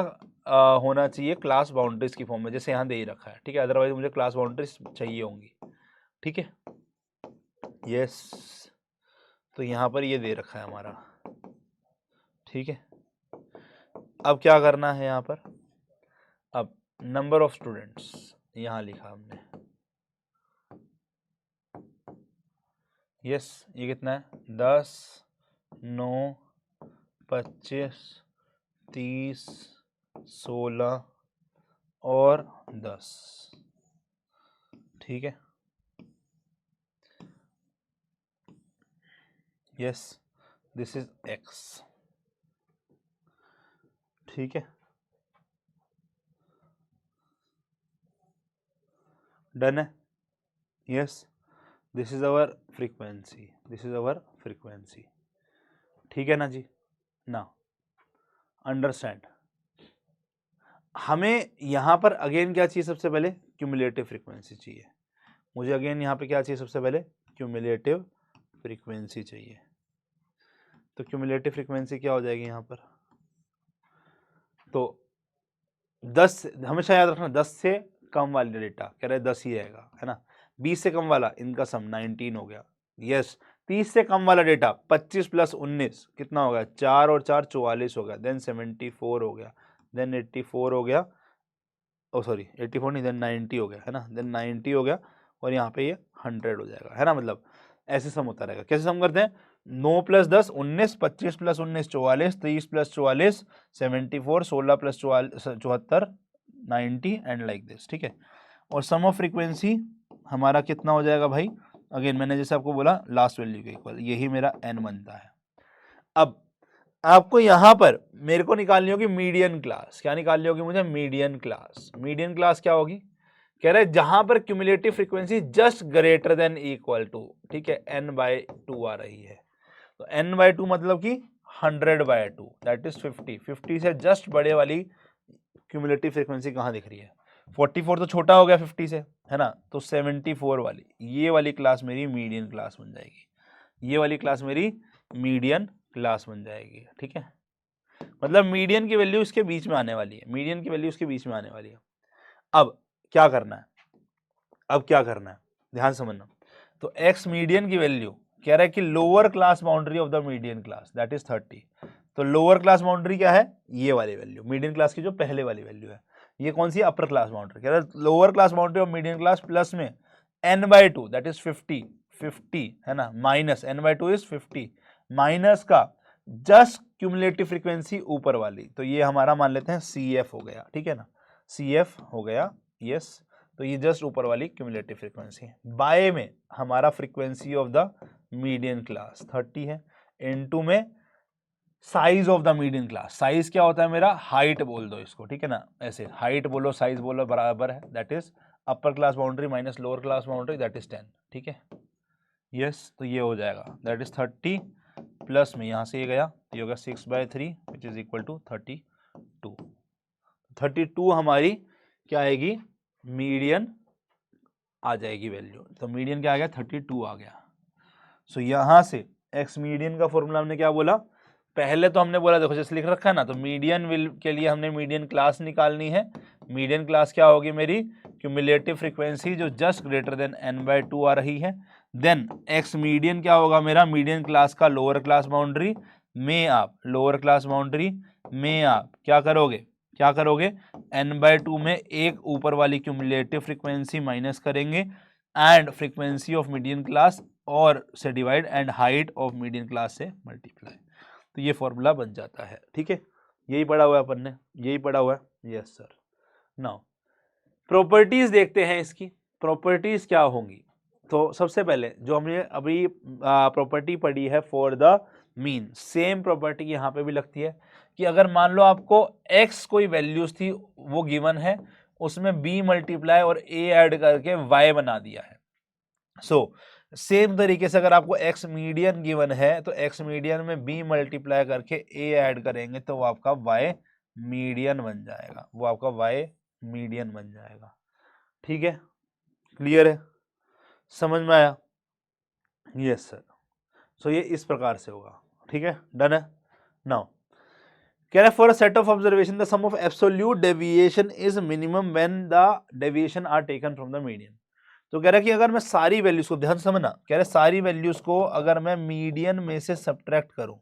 A: होना चाहिए क्लास बाउंड्रीज की फॉर्म में, जैसे यहाँ दे ही रखा है, ठीक है, अदरवाइज मुझे क्लास बाउंड्रीज चाहिए होंगी, ठीक है। यस, तो यहाँ पर ये दे रखा है हमारा, ठीक है। अब क्या करना है यहाँ पर, अब नंबर ऑफ स्टूडेंट्स यहाँ लिखा हमने, यस, ये कितना है, 10, 9, 25, 30, 16 और 10, ठीक है। यस, दिस इज x, ठीक है, डन है। Yes, this is our frequency, this is our frequency, ठीक है ना जी। ना अंडरस्टैंड, हमें यहां पर अगेन क्या चाहिए, सबसे पहले क्यूमुलेटिव फ्रीक्वेंसी चाहिए मुझे, अगेन यहाँ पे क्या चाहिए, सबसे पहले क्यूमुलेटिव फ्रीक्वेंसी चाहिए। तो क्यूमुलेटिव फ्रीक्वेंसी क्या हो जाएगी यहाँ पर, तो 10, हमेशा याद रखना 10 से कम वाले डेटा, कह रहे 10 ही रहेगा, है ना। 20 से कम वाला, इनका सम 19 हो गया। यस, 30 से कम वाला डेटा 25 + 19 कितना हो गया, 4 और 4 44 हो गया। देन 74 हो गया, देन 84 हो गया, ओ सॉरी 84 नहीं, देन 90 हो गया, है ना, देन 90 हो गया, और यहाँ पे ये 100 हो जाएगा, है ना। मतलब ऐसे सम होता रहेगा। कैसे सम करते हैं, 9 + 10 19, 25 + 19 44, 30 + 44 74, 16 + 74 90 एंड लाइक दिस, ठीक है। और सम ऑफ फ्रीक्वेंसी हमारा कितना हो जाएगा भाई, अगेन मैंने जैसे आपको बोला लास्ट वैल्यू के इक्वल, यही मेरा n बनता है। अब आपको यहां पर मेरे को निकालनी होगी मीडियन क्लास, क्या निकालनी होगी मुझे, मीडियन क्लास। मीडियन क्लास क्या होगी, कह रहे जहां पर cumulative frequency just greater than equal to, ठीक है, n/2 आ रही है। तो n/2 मतलब कि 100/2 दैट इज 50। 50 से जस्ट बड़े वाली क्यूमुलेटिव फ्रीक्वेंसी कहाँ दिख रही है? 44 तो छोटा हो गया 50 से, है ना, तो 74 वाली, ये वाली क्लास मेरी मीडियन क्लास बन जाएगी। ये वाली क्लास मेरी मीडियन क्लास बन जाएगी, ठीक है। मतलब मीडियन की वैल्यू इसके बीच में आने वाली है, मीडियन की वैल्यू इसके बीच में आने वाली है। अब क्या करना है, अब क्या करना है, ध्यान समझना। तो एक्स मीडियन की वैल्यू कह रहा है कि lower class boundary of the median class that is 30। तो लोअर क्लास बाउंड्री क्या है? ये वाली वैल्यू, मीडियन क्लास की जो पहले वाली वैल्यू है। ये कौन सी? Upper class boundary. कह रहा है lower class boundary of median class plus में n/2 दैट इज 50 है ना, माइनस n/2 इज 50 माइनस का जस्ट क्यूमुलेटिव फ्रीक्वेंसी ऊपर वाली, तो ये हमारा मान लेते हैं CF हो गया, ठीक है ना, CF हो गया, यस। तो ये जस्ट ऊपर वाली क्यूमुलेटिव फ्रीक्वेंसी है। बाय में हमारा frequency of the median class 30 है, इनटू में size of the median class. Size क्या होता है मेरा? हाइट बोल दो इसको, ठीक है ना, ऐसे हाइट बोलो साइज बोलो बराबर है, that is upper class boundary minus lower class boundary that is 10, ठीक है, यस। तो ये हो जाएगा दैट इज 30 प्लस में यहाँ से ये गया, ये होगा 6/3 विच इज इक्वल टू 32। 32 हमारी क्या आएगी? मीडियन आ जाएगी वैल्यू। तो मीडियन क्या आ गया? 32 आ गया। सो यहां से एक्स मीडियन का फॉर्मूला हमने क्या बोला? पहले तो हमने बोला, देखो जैसे लिख रखा है ना, तो मीडियन विल के लिए हमने मीडियन क्लास निकालनी है। मीडियन क्लास क्या होगी मेरी? क्यूमुलेटिव फ्रीक्वेंसी जो जस्ट ग्रेटर देन n/2 आ रही है। देन एक्स मीडियन क्या होगा मेरा? मीडियन क्लास का लोअर क्लास बाउंड्री में आप, लोअर क्लास बाउंड्री में आप क्या करोगे? क्या करोगे? n/2 में एक ऊपर वाली क्यूमुलेटिव फ्रीक्वेंसी माइनस करेंगे and frequency of median class और से divide and height of median class से मल्टीप्लाई। तो ये फॉर्मूला बन जाता है, ठीक है। यही पढ़ा हुआ है अपन ने, यही पढ़ा हुआ है, यस सर। नाउ प्रॉपर्टीज देखते हैं इसकी, प्रॉपर्टीज क्या होंगी। तो सबसे पहले जो हमने अभी प्रॉपर्टी पढ़ी है for the mean, same property यहाँ पे भी लगती है कि अगर मान लो आपको x कोई वैल्यूज थी वो गिवन है, उसमें b मल्टीप्लाई और a ऐड करके y बना दिया है। सो सेम तरीके से अगर आपको x मीडियन गिवन है तो x मीडियन में b मल्टीप्लाई करके a ऐड करेंगे तो वो आपका y मीडियन बन जाएगा, वो आपका y मीडियन बन जाएगा, ठीक है, क्लियर है, समझ में आया? Yes sir. सो ये इस प्रकार से होगा, ठीक है, डन है। नाउ कह रहा है for a set of observation the sum of absolute deviation is minimum when the deviation are taken from the median. तो कह रहा है कि अगर मैं सारी वैल्यूज को, ध्यान समझना, कह रहा है सारी वैल्यूज को अगर मैं मीडियन में से सब्ट्रैक्ट करूं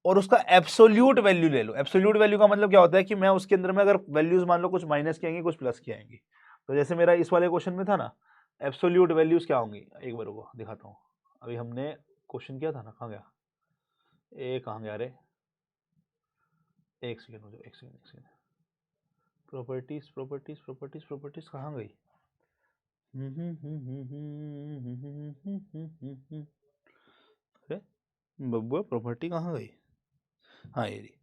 A: और उसका एब्सोल्यूट वैल्यू ले लो। एब्सोल्यूट वैल्यू का मतलब क्या होता है कि मैं उसके अंदर में अगर वैल्यूज मान लो कुछ माइनस की आएंगी कुछ प्लस की आएंगी, तो जैसे मेरा इस वाले क्वेश्चन में था ना, एब्सोल्यूट वैल्यूज क्या होंगी, एक बार को दिखाता हूँ। अभी हमने क्वेश्चन किया था ना, कहाँ गया कहाँ गया रे, एक सेकेंड मुझे, एक second, properties properties properties properties कहाँ गई? अरे बब्बुआ प्रॉपर्टी कहाँ गई? हाँ ये रही।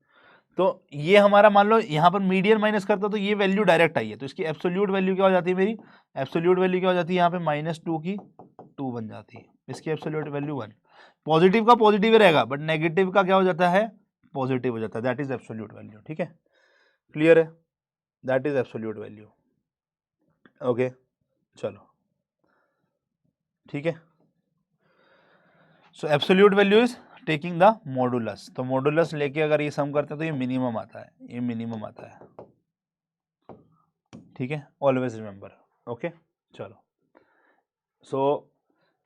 A: तो ये हमारा मान लो यहाँ पर मीडियन माइनस करता तो ये वैल्यू डायरेक्ट आई है, तो इसकी एब्सोल्यूट वैल्यू क्या हो जाती है मेरी? एब्सोल्यूट वैल्यू क्या हो जाती है यहाँ पे? -2 की 2 बन जाती है, इसकी एब्सोल्यूट वैल्यू 1। पॉजिटिव का पॉजिटिव ही रहेगा बट नेगेटिव का क्या हो जाता है? पॉजिटिव हो जाता है, दैट इज एब्सोल्यूट वैल्यू, ठीक है, क्लियर है, that is absolute value. Okay चलो ठीक है। सो absolute value is taking the modulus, तो मॉडुलस लेके अगर ये सम करते हैं तो ये मिनिमम आता है, ये मिनिमम आता है, ठीक है, ऑलवेज रिमेंबर। ओके चलो। सो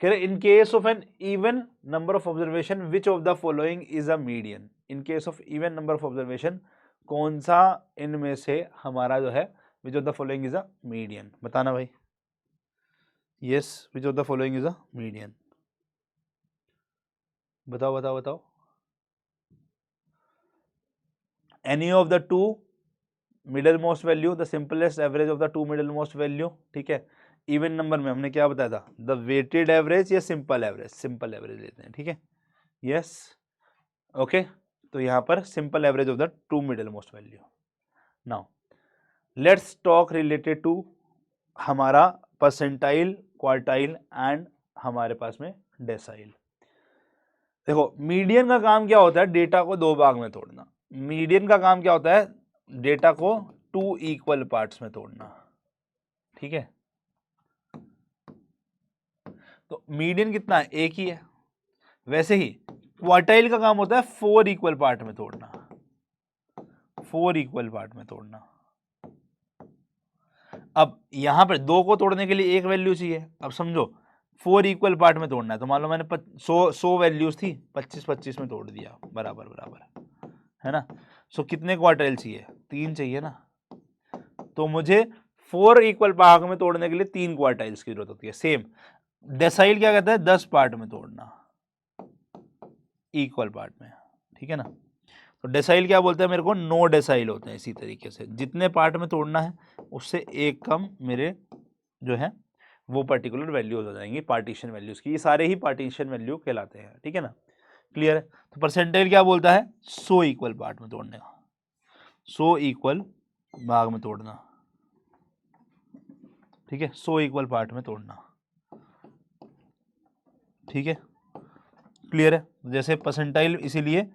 A: कह रहे in case of an even number of observation which of the following is a median. In case of even number of observation कौन सा इनमें से हमारा जो है which of the following is a median, बताना भाई। Yes, which of the following is a median, बताओ बताओ बताओ। Any of the two middle most value, the simplest average of the two middle most value, ठीक है। Even number में हमने क्या बताया था? द वेटेड एवरेज या सिंपल एवरेज, सिंपल एवरेज लेते हैं, ठीक है, यस ओके। तो यहां पर simple average of the two middle most value. Now let's talk related to हमारा परसेंटाइल, क्वार्टाइल एंड हमारे पास में डेसाइल। देखो मीडियन का काम क्या होता है, डेटा को दो भाग में तोड़ना। मीडियन का काम क्या होता है, डेटा को 2 इक्वल पार्ट्स में तोड़ना, ठीक है। तो मीडियन कितना है, एक ही है। वैसे ही क्वार्टाइल का काम होता है 4 इक्वल पार्ट में तोड़ना, 4 इक्वल पार्ट में तोड़ना। अब यहां पर 2 को तोड़ने के लिए एक वैल्यू चाहिए। अब समझो 4 इक्वल पार्ट में तोड़ना है, तो मान लो मैंने 100 वैल्यूज थी, 25-25 में तोड़ दिया, बराबर बराबर, है ना। सो कितने क्वार्टाइल चाहिए, 3 चाहिए ना। तो मुझे 4 इक्वल भाग में तोड़ने के लिए 3 क्वार्टाइल्स की जरूरत होती है। सेम डेसाइल क्या कहता है, 10 पार्ट में तोड़ना, इक्वल पार्ट में, ठीक है ना। तो डेसाइल क्या बोलते हैं मेरे को, 9 डेसाइल होते हैं। इसी तरीके से जितने पार्ट में तोड़ना है उससे एक कम मेरे जो है वो पर्टिकुलर वैल्यूज हो जाएंगी, पार्टीशन वैल्यूज की। ये सारे ही पार्टीशन वैल्यू कहलाते हैं, ठीक है ना, क्लियर है। तो परसेंटाइल क्या बोलता है, 100 इक्वल पार्ट में तोड़ने का, 100 इक्वल भाग में तोड़ना, ठीक है, 100 इक्वल पार्ट में तोड़ना, ठीक है, क्लियर है। जैसे परसेंटाइल इसीलिए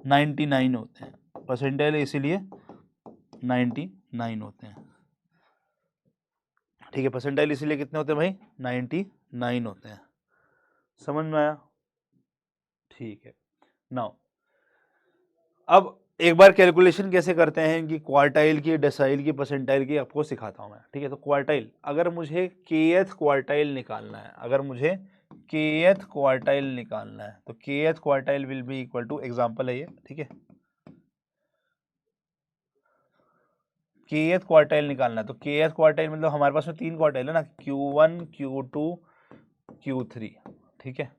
A: 99 होते हैं, परसेंटाइल इसीलिए 99 होते हैं, ठीक है। परसेंटाइल इसीलिए कितने होते हैं भाई, 99 होते हैं। समझ में आया, ठीक है। नाउ अब एक बार कैलकुलेशन कैसे करते हैं कि क्वार्टाइल की, डेसाइल की, परसेंटाइल की, आपको सिखाता हूं मैं, ठीक है। तो क्वार्टाइल, अगर मुझे kth क्वार्टाइल निकालना है, अगर मुझे kth क्वार्टाइल निकालना है, तो kth quartile will be equal to, example है ये, ठीक है। kth क्वार्टाइल निकालना है, तो kth क्वार्टाइल मतलब हमारे पास में 3 क्वार्टाइल है ना, Q1, Q2, Q3, ठीक है।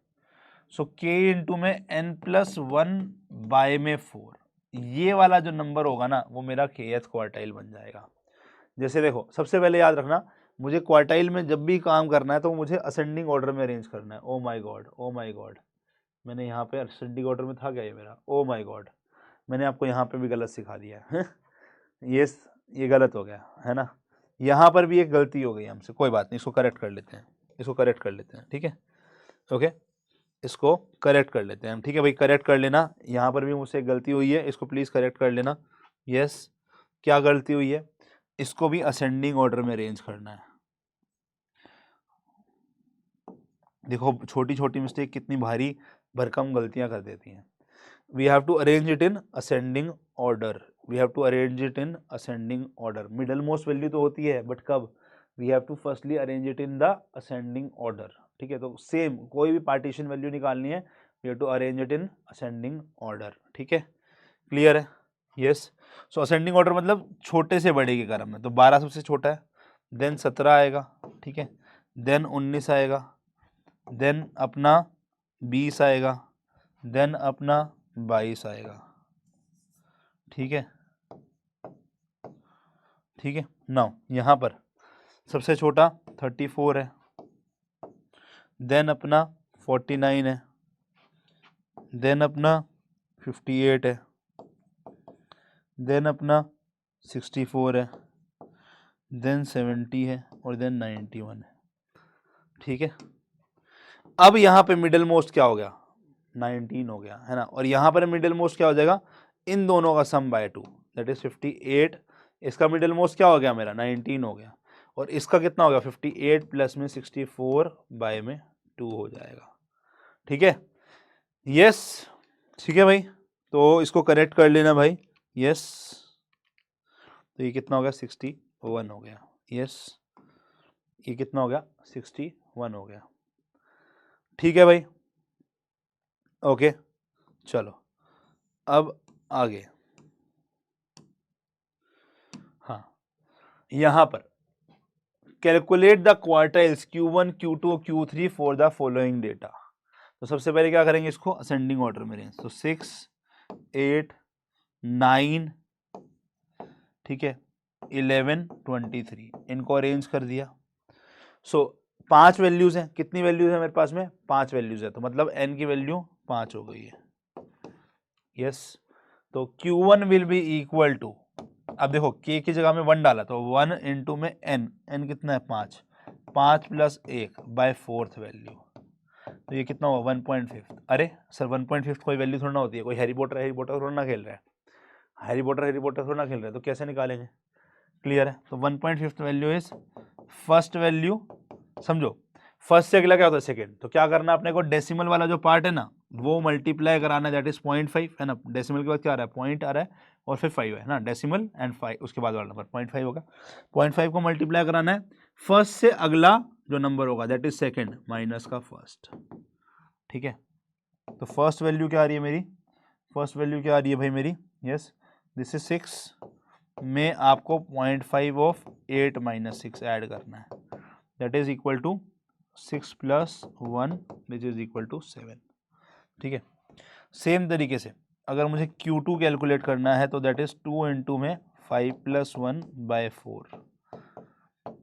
A: सो k इंटू में n+1 बाय में 4, ये वाला जो नंबर होगा ना वो मेरा kth क्वार्टाइल बन जाएगा। जैसे देखो सबसे पहले याद रखना, मुझे क्वार्टाइल में जब भी काम करना है तो मुझे असेंडिंग ऑर्डर में अरेंज करना है। Oh my God, oh my God, मैंने यहाँ पे असेंडिंग ऑर्डर में था क्या ये मेरा, ओ माय गॉड, मैंने आपको यहाँ पे भी गलत सिखा दिया है। ये गलत हो गया है ना, यहाँ पर भी एक गलती हो गई हमसे, कोई बात नहीं, इसको करेक्ट कर लेते हैं, इसको करेक्ट कर लेते हैं, ठीक है, ओके, इसको करेक्ट कर लेते हैं हम, ठीक है भाई, करेक्ट कर लेना। यहाँ पर भी मुझसे एक गलती हुई है, इसको प्लीज़ करेक्ट कर लेना। यस, क्या गलती हुई है, इसको भी असेंडिंग ऑर्डर में अरेंज करना है। देखो छोटी छोटी मिस्टेक कितनी भारी भरकम गलतियां कर देती हैं। We have to arrange it in ascending order, we have to arrange it in ascending order. Middle most value तो होती है, बट कब, we have to firstly arrange it in the ascending order, ठीक है। तो सेम कोई भी partition value निकालनी है, we have to arrange it in ascending order, ठीक है, क्लियर है। यस, सो असेंडिंग ऑर्डर मतलब छोटे से बड़े के क्रम में, तो 12 सबसे छोटा है, देन 17 आएगा, ठीक है, देन 19 आएगा, देन अपना 20 आएगा, देन अपना 22 आएगा, ठीक है, ठीक है। नाउ यहाँ पर सबसे छोटा 34 है, देन अपना 49 है, देन अपना 58 है, देन अपना 64 है, देन 70 है, और देन 91 है, ठीक है। अब यहाँ पे मिडिल मोस्ट क्या हो गया, 19 हो गया, है ना। और यहाँ पर मिडिल मोस्ट क्या हो जाएगा, इन दोनों का सम बाय 2, दैट इज 58। इसका मिडिल मोस्ट क्या हो गया मेरा, 19 हो गया, और इसका कितना हो गया, 58 प्लस में 64 बाय में 2 हो जाएगा, ठीक है। यस, ठीक है भाई, तो इसको करेक्ट कर लेना भाई। यस, तो ये कितना हो गया, 61 हो गया। यस, ये कितना हो गया, 61 हो गया, ठीक है भाई, ओके। चलो अब आगे, हाँ, यहां पर calculate the quartiles Q1, Q2, Q3 for the following data. तो सबसे पहले क्या करेंगे, इसको असेंडिंग ऑर्डर में रेंज, तो 6, 8, 9, ठीक है, 11, 23, इनको अरेंज कर दिया। सो 5 वैल्यूज हैं, कितनी वैल्यूज है मेरे पास में, 5 वैल्यूज है, तो मतलब n की वैल्यू 5 हो गई है। यस, तो Q1 will be equal to अब देखो k की जगह में 1 डाला तो 1 इंटू में n कितना है 5, 5 प्लस 1 बाय 4th वैल्यू, तो ये कितना हुआ 1.5। अरे सर 1.5 कोई वैल्यू थोड़ा ना होती है, कोई हैरी पॉटर थोड़ा ना खेल रहा है, हैरी पॉटर थोड़ा ना खेल रहा है, तो कैसे निकालेंगे? क्लियर है? तो 1.5 वैल्यू इज फर्स्ट वैल्यू, समझो फर्स्ट से अगला क्या होता है सेकंड, तो क्या करना अपने को, डेसिमल वाला जो पार्ट है ना वो मल्टीप्लाई कराना, दैट इज 0.5 है ना, डेसिमल के बाद क्या आ रहा है पॉइंट आ रहा है और फिर 5 है ना, डेसिमल एंड 5 उसके बाद वाला नंबर 0.5 होगा, 0.5 को मल्टीप्लाई कराना है फर्स्ट से अगला जो नंबर होगा दैट इज सेकंड माइनस का फर्स्ट। ठीक है, तो फर्स्ट वैल्यू क्या आ रही है मेरी, फर्स्ट वैल्यू क्या आ रही है भाई मेरी, यस दिस इज 6 में आपको 0.5 ऑफ 8 माइनस 6 ऐड करना है, that is equal to 6 plus 1 which is equal to 7। ठीक है, सेम तरीके से अगर मुझे Q2 कैलकुलेट करना है तो दैट इज 2 इंटू में 5 प्लस 1 बाय 4,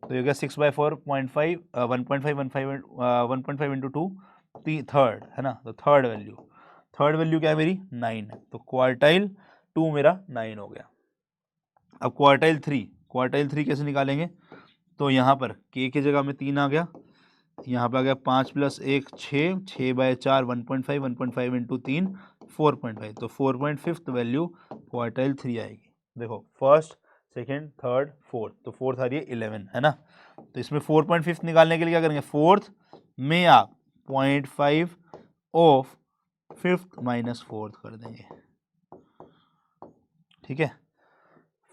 A: तो ये 6 बाय 4 0.5 1.5 इंटू 2 थर्ड है ना, तो थर्ड वैल्यू क्या है मेरी 9 है, तो क्वार्टाइल 2 मेरा 9 हो गया। अब क्वार्टाइल 3 कैसे निकालेंगे, तो यहाँ पर k की जगह में 3 आ गया, यहाँ पे आ गया 5 प्लस 1 6 बाय 4 1.5 इंटू 3 4.5, तो 4.5 वैल्यू क्वार्टाइल 3 आएगी। देखो फर्स्ट सेकेंड थर्ड फोर्थ, तो फोर्थ आ रही है 11 है ना, तो इसमें 4.5 निकालने के लिए क्या करेंगे, फोर्थ में आप 0.5 ऑफ फिफ्थ माइनस फोर्थ कर देंगे। ठीक है,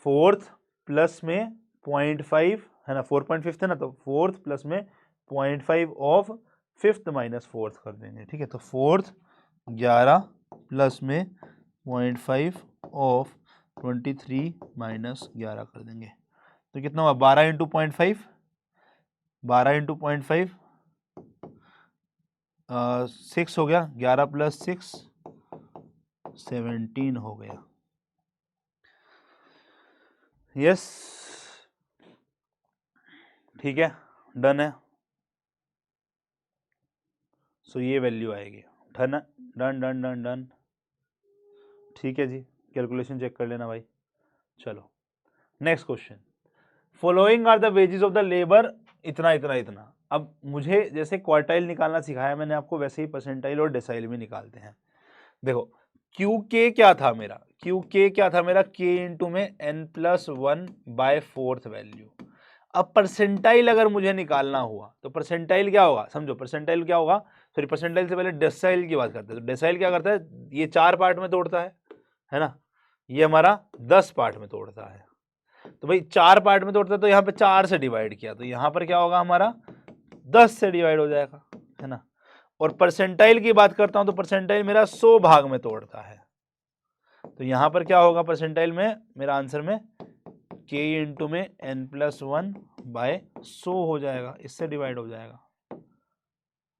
A: फोर्थ प्लस में 0.5 है ना, 4.5 है ना, तो फोर्थ प्लस में 0.5 ऑफ फिफ्थ माइनस फोर्थ कर देंगे। ठीक है, तो फोर्थ 11 प्लस में 0.5 ऑफ 23 माइनस 11 कर देंगे, तो कितना हुआ 12 इंटू 0.5, 12 इंटू 0.5 6 हो गया, 11 प्लस 6 17 हो गया। यस ठीक है, डन है, सो ये वैल्यू आएगी, done done done done done. ठीक है जी, कैलकुलेशन चेक कर लेना भाई। चलो next question, following are the wages of the labour इतना इतना इतना। अब मुझे जैसे क्वार्टाइल निकालना सिखाया मैंने आपको, वैसे ही परसेंटाइल और डेसाइल भी निकालते हैं। देखो क्यू के क्या था मेरा, के इंटू में n plus 1 by 4th value. अब परसेंटाइल अगर मुझे निकालना हुआ तो परसेंटाइल क्या होगा, समझो परसेंटाइल क्या होगा, सॉरी परसेंटाइल से पहले डेसाइल की बात करते हैं। तो डेसाइल क्या करता है, ये 4 पार्ट में तोड़ता है ना, ये हमारा 10 पार्ट में तोड़ता है। तो भाई 4 पार्ट में तोड़ता है तो यहाँ पे 4 से डिवाइड किया, तो यहाँ पर क्या होगा हमारा 10 से डिवाइड हो जाएगा, है ना। और परसेंटाइल की बात करता हूं तो परसेंटाइल मेरा 100 भाग में तोड़ता है, तो यहां पर क्या होगा परसेंटाइल में, मेरा आंसर में k इंटू में n प्लस 1 बाय 100 हो जाएगा, इससे डिवाइड हो जाएगा।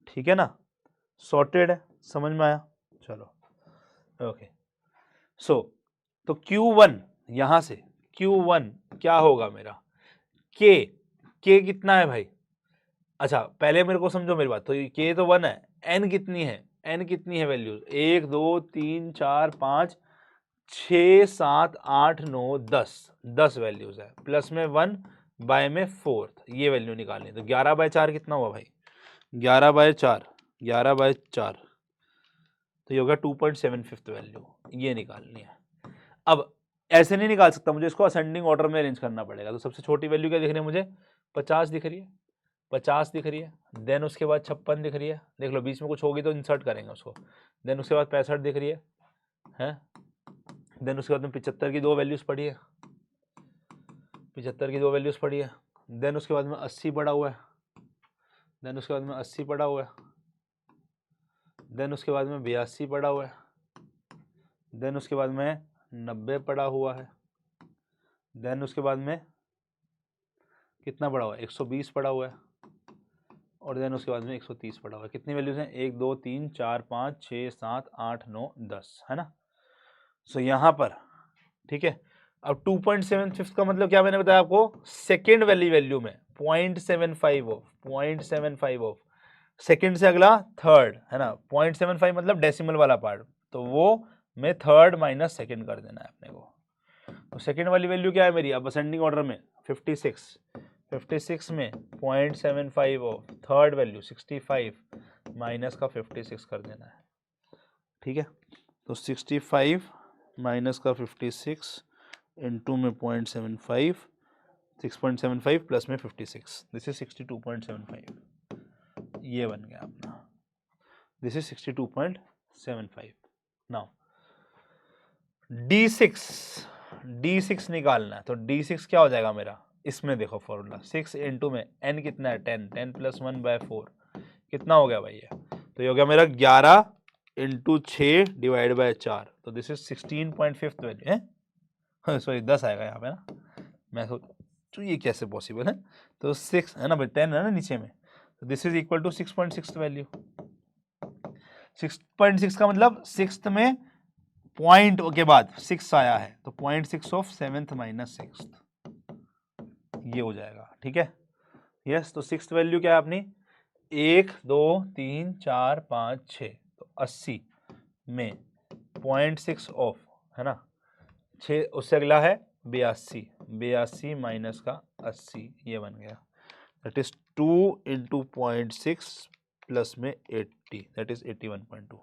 A: ठीक है ना, सॉर्टेड है, समझ में आया। चलो ओके, सो तो Q1 यहां से Q1 क्या होगा मेरा, k कितना है भाई, अच्छा पहले मेरे को समझो मेरी बात, तो k तो 1 है, n कितनी है वैल्यूज 1 2 3 4 5 6 7 8 9 10 वैल्यूज है, प्लस में 1 बाय में 4th, ये वैल्यू निकालनी। तो 11 बाय 4 कितना हुआ भाई, 11 बाय 4 तो ये होगा 2.75 वैल्यू, ये निकालनी है। अब ऐसे नहीं निकाल सकता, मुझे इसको असेंडिंग ऑर्डर में अरेंज करना पड़ेगा। तो सबसे छोटी वैल्यू क्या दिख रही है मुझे, 50 दिख रही है, देन उसके बाद 56 दिख रही है, देख लो बीच में कुछ होगी तो इंसर्ट करेंगे उसको, देन उसके बाद 65 दिख रही है, देन उसके बाद में 75 की 2 वैल्यूज पड़ी है, 75 की 2 वैल्यूज पड़ी है, देन उसके बाद में 80 पड़ा हुआ है, देन उसके बाद में 80 पड़ा हुआ है, देन उसके बाद में 82 पड़ा हुआ है, देन उसके बाद में 90 पड़ा हुआ है, देन उसके बाद में कितना पड़ा हुआ है 120 पड़ा हुआ है, और देन उसके बाद में 130 पड़ा हुआ है। कितनी वैल्यूज हैं 1 2 3 4 5 6 7 8 9 10, है ना। सो यहाँ पर ठीक है, अब 2.75 का मतलब क्या मैंने बताया आपको, सेकेंड वैल्यू में 0.75 ऑफ सेकेंड से अगला थर्ड, है ना, 0.75 मतलब डेसिमल वाला पार्ट, तो वो में थर्ड माइनस सेकेंड कर देना है अपने को। तो सेकेंड वाली वैल्यू क्या है मेरी अब असेंडिंग ऑर्डर में 56 में 0.75 ऑफ थर्ड वैल्यू 65 माइनस का 56 कर देना है, ठीक है। तो 65 माइनस का 56 इंटू में 0.75, 6.75 प्लस में 56, दिस इज 62.75, ये बन गया अपना, दिस इज 62.75। नाउ D6 निकालना है, तो D6 क्या हो जाएगा मेरा, इसमें देखो फॉर्मूला 6 इंटू में n कितना है 10 प्लस 1/4 कितना हो गया भाई ये, तो ये हो गया मेरा 11 इंटू 6 डिवाइड बाय 4, तो दिस इज 16.5 वैल्यू है, सॉरी 10 आएगा यहाँ पे ना, मैं तो ये कैसे पॉसिबल है, तो 6 है ना भाई, 10 है ना नीचे में, तो this is equal to 6.6 value. 6.6 का मतलब सिक्स्थ में पॉइंट के बाद 6 आया है, तो 0.6 ऑफ 7th माइनस 6th ये हो जाएगा, ठीक है। यस, तो सिक्स्थ वैल्यू क्या है अपनी 1 2 3 4 5 6, तो 80 में 0.6 ऑफ है ना 6, उससे अगला है 82 माइनस का 80, ये बन गया, दैट इज 2 इंटू 0.6 प्लस में 80, दैट इज 81.2,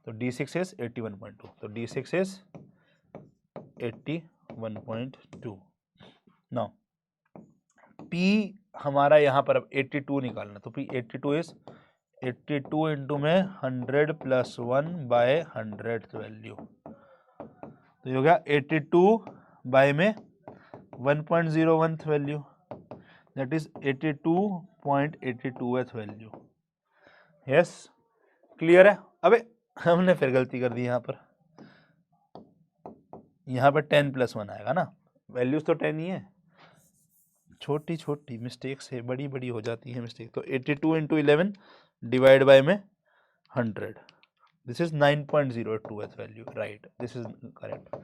A: तो D6 इज 81.2, तो D6 इज 81.2। नाउ P हमारा यहाँ पर अब 82 निकालना, तो P 82 इज 82 इंटू में 100 प्लस 1 बाय 100th वैल्यू, तो ये हो गया 82 बाय में 1.01th value, that is 82.82th value. Yes, clear है। अबे हमने फिर गलती कर दी, यहाँ पर 10 प्लस 1 आएगा ना, वैल्यूज तो 10 ही है, छोटी छोटी मिस्टेक से बड़ी बड़ी हो जाती है मिस्टेक, तो 82 इंटू 11 डिवाइड बाय में 100, this is 9.02th value, right, this is correct.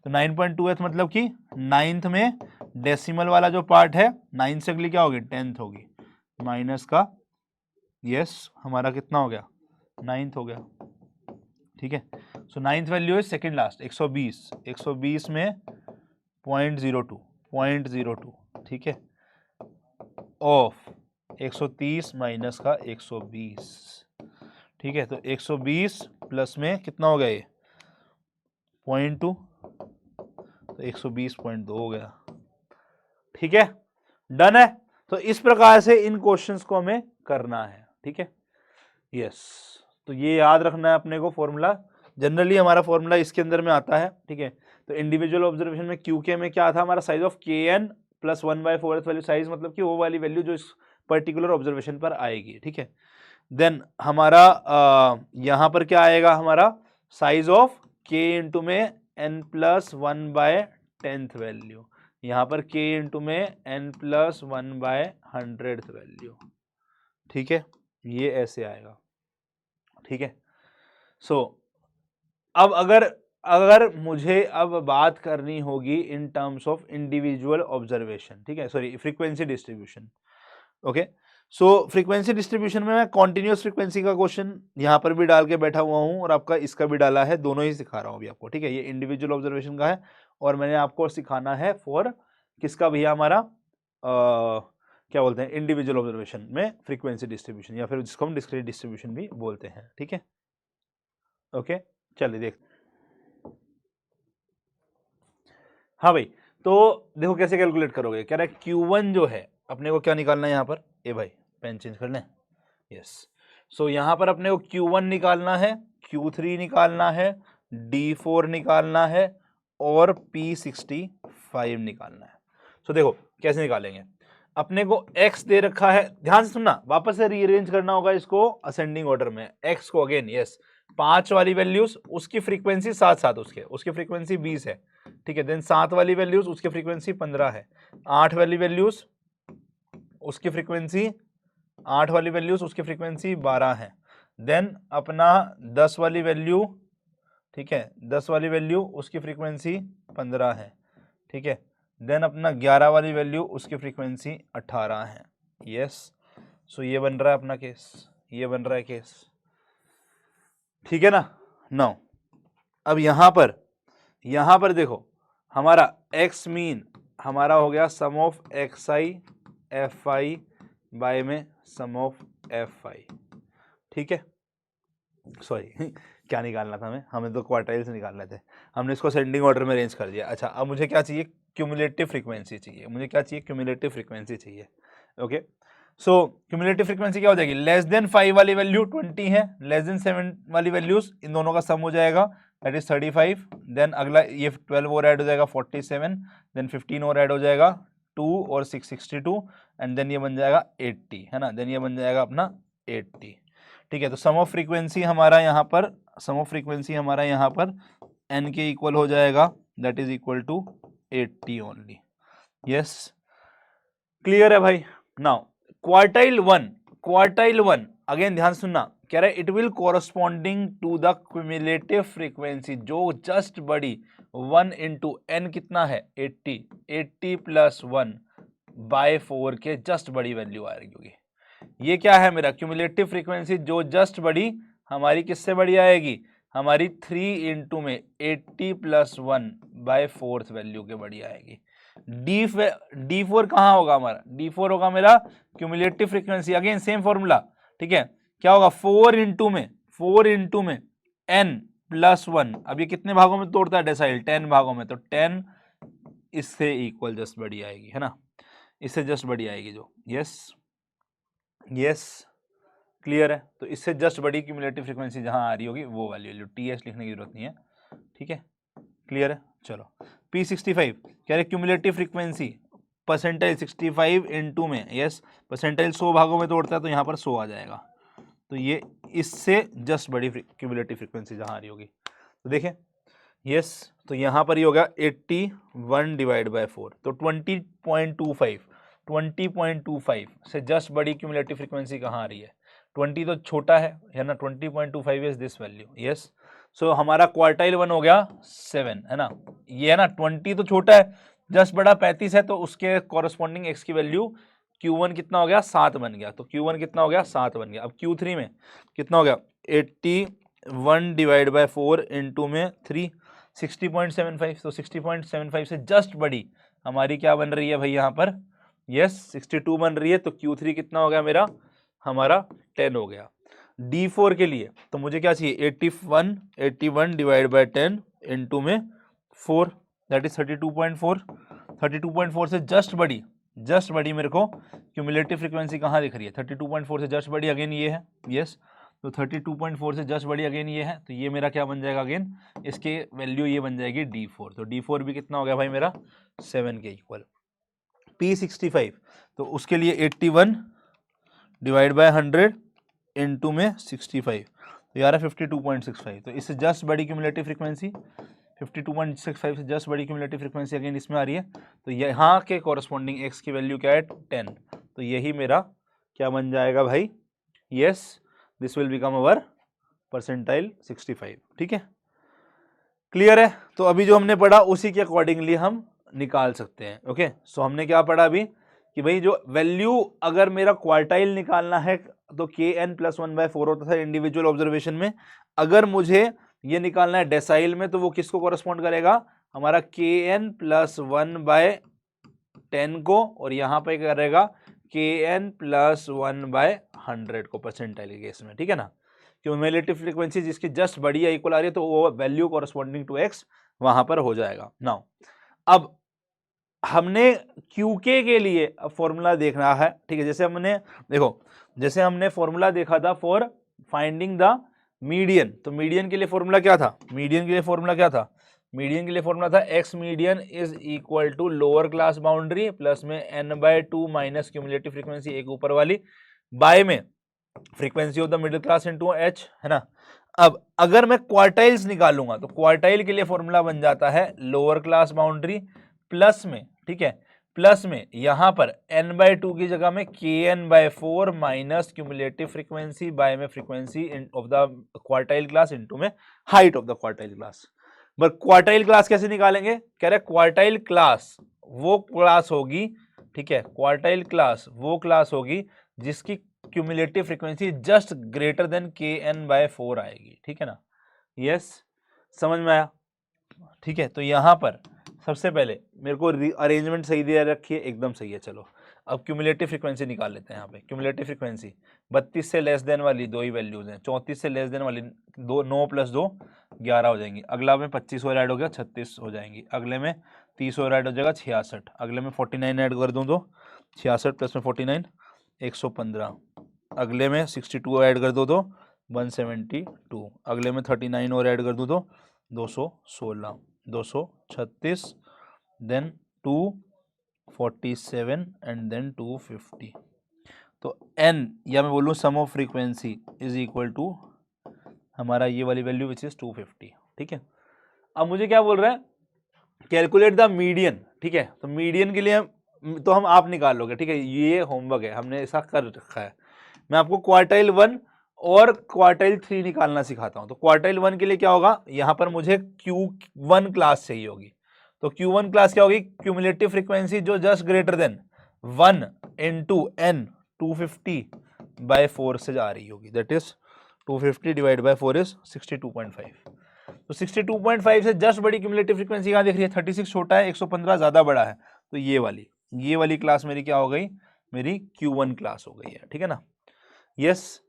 A: तो 9.2th मतलब कि 9th में डेसिमल वाला जो पार्ट है 9 से अगली क्या होगी 10th होगी, माइनस का यस हमारा कितना हो गया 9th हो गया, ठीक है। सो 9th value is second last 120 में 0.02, ठीक है, ऑफ 130 माइनस का 120, ठीक है, तो 120 प्लस में कितना हो गया ये 0.2, तो 120.2 हो गया, ठीक है, डन है। तो इस प्रकार से इन क्वेश्चंस को हमें करना है, ठीक है। यस, तो ये याद रखना है अपने को फॉर्मूला, जनरली हमारा फॉर्मूला इसके अंदर में आता है, ठीक है। तो इंडिविजुअल ऑब्जर्वेशन में क्यूके में क्या था हमारा size of kn plus 1/4th value, size मतलब कि वो वाली वैल्यू जो इस पर्टिकुलर ऑब्जर्वेशन पर आएगी, ठीक है। देन हमारा यहाँ पर क्या आएगा हमारा साइज ऑफ k इंटू में n प्लस 1/10th वैल्यू, यहाँ पर k इंटू में n प्लस 1/100th वैल्यू, ठीक है, ये ऐसे आएगा, ठीक है। सो अब अगर मुझे अब बात करनी होगी in terms of individual observation, ठीक है, सॉरी फ्रीक्वेंसी डिस्ट्रीब्यूशन, ओके। सो फ्रीक्वेंसी डिस्ट्रीब्यूशन में मैं कॉन्टिन्यूअस फ्रीक्वेंसी का क्वेश्चन यहाँ पर भी डाल के बैठा हुआ हूँ और आपका इसका भी डाला है, दोनों ही सिखा रहा हूँ अभी आपको, ठीक है। ये इंडिविजुअल ऑब्जर्वेशन का है और मैंने आपको सिखाना है फॉर किसका भैया हमारा क्या बोलते हैं इंडिविजुअल ऑब्जर्वेशन में फ्रीक्वेंसी डिस्ट्रीब्यूशन, या फिर जिसको हम डिस्क्रीट डिस्ट्रीब्यूशन भी बोलते हैं, ठीक है, ओके। चलिए देख, हाँ भाई, तो देखो कैसे कैलकुलेट करोगे, कह रहा है Q1 जो है अपने को क्या निकालना है यहाँ पर, ए भाई पेन चेंज कर लें, यस। सो यहाँ पर अपने को Q1 निकालना है, Q3 निकालना है, D4 निकालना है और P65 निकालना है। सो देखो कैसे निकालेंगे, अपने को x दे रखा है, ध्यान से सुनना, वापस से रीअरेंज करना होगा इसको असेंडिंग ऑर्डर में, x को अगेन यस 5 वाली वैल्यूज उसकी फ्रीक्वेंसी साथ उसकी फ्रीक्वेंसी 20 है, ठीक है। देन 7 वाली वैल्यूज उसकी फ्रीक्वेंसी 15 है, 8 वाली वैल्यूज उसकी फ्रीक्वेंसी 12 है। देन अपना 10 वाली वैल्यू, ठीक है, 10 वाली वैल्यू उसकी फ्रीक्वेंसी 15 है, ठीक है। देन अपना 11 वाली वैल्यू उसकी फ्रीक्वेंसी 18 है, यस। सो ये बन रहा है अपना केस, ये बन रहा है केस, ठीक है ना। नाउ अब यहां पर देखो हमारा एक्स मीन हमारा हो गया sum of x I F I by में सम ऑफ एफ आई, ठीक है। सॉरी क्या निकालना था हमें तो क्वार्टाइल्स निकालने थे, हमने इसको सेंडिंग ऑर्डर में अरेंज कर दिया। अच्छा अब मुझे क्या चाहिए, क्यूमुलेटिव फ्रीक्वेंसी चाहिए, मुझे क्या चाहिए, क्यूमुलेटिव फ्रीक्वेंसी चाहिए। ओके सो क्यूमुलेटिव फ्रीक्वेंसी क्या हो जाएगी, लेस देन 5 वाली वैल्यू 20 है, लेस देन 7 वाली वैल्यूज इन दोनों का सम हो जाएगा दैट इज 35, देन अगला ये 12 और ऐड हो जाएगा 47, देन 15 और ऐड हो जाएगा 2 और 6 62, एंड देन ये बन जाएगा 80, है ना, देन ये बन जाएगा अपना 80, ठीक है। तो सम ऑफ फ्रीक्वेंसी हमारा यहाँ पर, सम ऑफ फ्रीक्वेंसी हमारा यहाँ पर n के इक्वल हो जाएगा that is equal to 80 only. Yes clear है भाई। नाउ क्वार्टाइल वन अगेन ध्यान सुनना, कह रहा है it will corresponding to the cumulative frequency जो जस्ट बड़ी 1 इंटू n कितना है 80 प्लस 1 बाय 4 के जस्ट बड़ी वैल्यू आ रही होगी। ये क्या है मेरा क्यूमुलेटिव फ्रीक्वेंसी जो जस्ट बड़ी हमारी किससे बड़ी आएगी, हमारी 3 इंटू में 80 प्लस 1 बाय 4th वैल्यू के बड़ी आएगी। D4 कहाँ होगा हमारा, D4 होगा मेरा cumulative frequency, again same formula, ठीक है। क्या होगा 4 इंटू में n प्लस 1, अब ये कितने भागों में तोड़ता है डेसाइल, 10 भागों में, तो 10 इससे इक्वल जस्ट बड़ी आएगी, है ना, इससे जस्ट बड़ी आएगी जो। यस क्लियर है। तो इससे जस्ट बड़ी क्यूमुलेटिव फ्रीक्वेंसी जहां आ रही होगी वो वैल्यू टीएस लिखने की जरूरत नहीं है, ठीक है, क्लियर है। चलो P65 कह रहे क्यूमुलेटिव फ्रीक्वेंसी परसेंटाइल 65 इंटू में, यस परसेंटाइल 100 भागों में तोड़ता है तो यहाँ पर 100 आ जाएगा, तो ये इससे जस्ट बड़ी क्यूमुलेटिव फ्रीक्वेंसी जहां आ रही होगी। तो देखें यस, तो यहाँ पर ये होगा 81 डिवाइड बाय 4, तो 20.25 से जस्ट बड़ी क्यूमुलेटिव फ्रीक्वेंसी कहाँ आ रही है, 20 तो छोटा है ना, 20.25 is this value. Yes so हमारा क्वार्टाइल 1 हो गया 7, है ना, ये है ना, 20 तो छोटा है, जस्ट बड़ा 35 है, तो उसके कॉरेस्पॉन्डिंग x की वैल्यू Q1 कितना हो गया 7 बन गया, तो Q1 कितना हो गया 7 बन गया। अब Q3 में कितना हो गया 81 डिवाइड बाय 4 इंटू में 3 60.75, तो 60.75 से जस्ट बड़ी हमारी क्या बन रही है भाई यहाँ पर, यस 62 बन रही है, तो Q3 कितना हो गया मेरा, हमारा 10 हो गया। D4 के लिए तो मुझे क्या चाहिए 81 डिवाइड बाय 10 इंटू में 4 दैट इज 32.4, 32.4 से जस्ट बड़ी मेरे को क्यूमुलेटिव फ्रीक्वेंसी कहाँ दिख रही है, 32.4 से जस्ट बड़ी अगेन ये है, यस तो 32.4 से जस्ट बड़ी अगेन ये है, तो ये मेरा क्या बन जाएगा अगेन, इसके वैल्यू ये बन जाएगी D4, तो D4 भी कितना हो गया भाई मेरा 7 के इक्वल। P65 तो उसके लिए 81 डिवाइड बाय 100 इंटू में 65, तो यार 52.65, तो इससे जस्ट बड़ी क्यूमुलेटिव फ्रीक्वेंसी 52.65 से जस्ट बड़ी क्यूमुलेटिव फ्रीक्वेंसी अगेन इसमें आ रही है, तो यहाँ के कॉरेस्पॉन्डिंग x की वैल्यू क्या है 10, तो यही मेरा क्या बन जाएगा भाई, yes this will become our percentile 65, ठीक है क्लियर है। तो अभी जो हमने पढ़ा उसी के अकॉर्डिंगली हम निकाल सकते हैं। ओके सो हमने क्या पढ़ा अभी कि भाई जो वैल्यू अगर मेरा क्वार्टाइल निकालना है तो kn प्लस 1/4 होता था इंडिविजुअल ऑब्जर्वेशन में, अगर मुझे ये निकालना है डेसाइल में तो वो किसको कॉरेस्पॉन्ड करेगा, हमारा kn प्लस 1/10 को, और यहाँ पे करेगा kn प्लस 1/100 को परसेंटाइल के केस में, ठीक है ना। क्यूमुलेटिव फ्रीक्वेंसी जिसकी जस्ट बड़ी या इक्वल आ रही है तो वो वैल्यू कॉरेस्पॉन्डिंग टू x वहां पर हो जाएगा। नाउ अब हमने QK के लिए फॉर्मूला देखना है, ठीक है, जैसे हमने देखो जैसे हमने फॉर्मूला देखा था फॉर फाइंडिंग द मीडियन, तो मीडियन के लिए फॉर्मूला क्या था, मीडियन के लिए फॉर्मूला था x median is equal to lower class boundary plus में n/2 माइनस क्यूमुलेटिव फ्रीक्वेंसी एक ऊपर वाली बाय में frequency of the middle class into h, है ना। अब अगर मैं क्वार्टाइल्स निकालूंगा तो क्वार्टाइल के लिए फॉर्मूला बन जाता है लोअर क्लास बाउंड्री प्लस में, ठीक है, प्लस में यहां पर n/2 की जगह में kn/4 minus cumulative frequency by में frequency of the quartile class into में height of the quartile class. But quartile class कैसे निकालेंगे, कह रहे क्वार्टाइल क्लास वो क्लास होगी, ठीक है, क्वार्टाइल क्लास वो क्लास होगी जिसकी cumulative frequency just greater then kn/4 आएगी, ठीक है ना। यस समझ में आया, ठीक है। तो यहां पर सबसे पहले मेरे को अरेंजमेंट सही दे रखी है, एकदम सही है। चलो अब क्यूमुलेटिव फ्रीक्वेंसी निकाल लेते हैं। यहाँ पे क्यूमुलेटिव फ्रीक्वेंसी 32 से लेस देन वाली दो ही वैल्यूज हैं, 34 से लेस देन वाली 9 + 2 11 हो जाएंगी। अगला में 25 और ऐड हो गया 36 हो जाएंगी। अगले में 30 और ऐड हो जाएगा 66। अगले में 49 ऐड कर दूँ तो 66 + में 49 115। अगले में 62 ऐड कर दो तो 172। अगले में 39 और ऐड कर दूँ तो 216, 236, देन 247 एंड देन 250। तो n या मैं बोलूँ sum of frequency is equal to हमारा ये वाली वैल्यू विच इज 250। ठीक है, अब मुझे क्या बोल रहा है, कैलकुलेट द मीडियन। ठीक है, तो मीडियन के लिए हम आप निकाल लोगे। ठीक है, ये होमवर्क है, हमने ऐसा कर रखा है। मैं आपको क्वार्टाइल 1 और क्वार्टाइल 3 निकालना सिखाता हूं। तो क्वार्टाइल 1 के लिए क्या होगा, यहां पर मुझे Q1 क्लास चाहिए होगी। तो Q1 क्लास क्या होगी, क्यूमुलेटिव फ्रीक्वेंसी जो जस्ट ग्रेटर देन 1 × n 250/4 से जा रही होगी। That is 250 divide by 4 is 62.5। तो 62.5 से जस्ट बड़ी क्यूमुलेटिव फ्रीक्वेंसी कहां दिख रही है, 36 छोटा है, 115 ज्यादा बड़ा है। तो ये वाली क्लास मेरी क्या हो गई, मेरी Q1 क्लास हो गई है। ठीक है ना, यस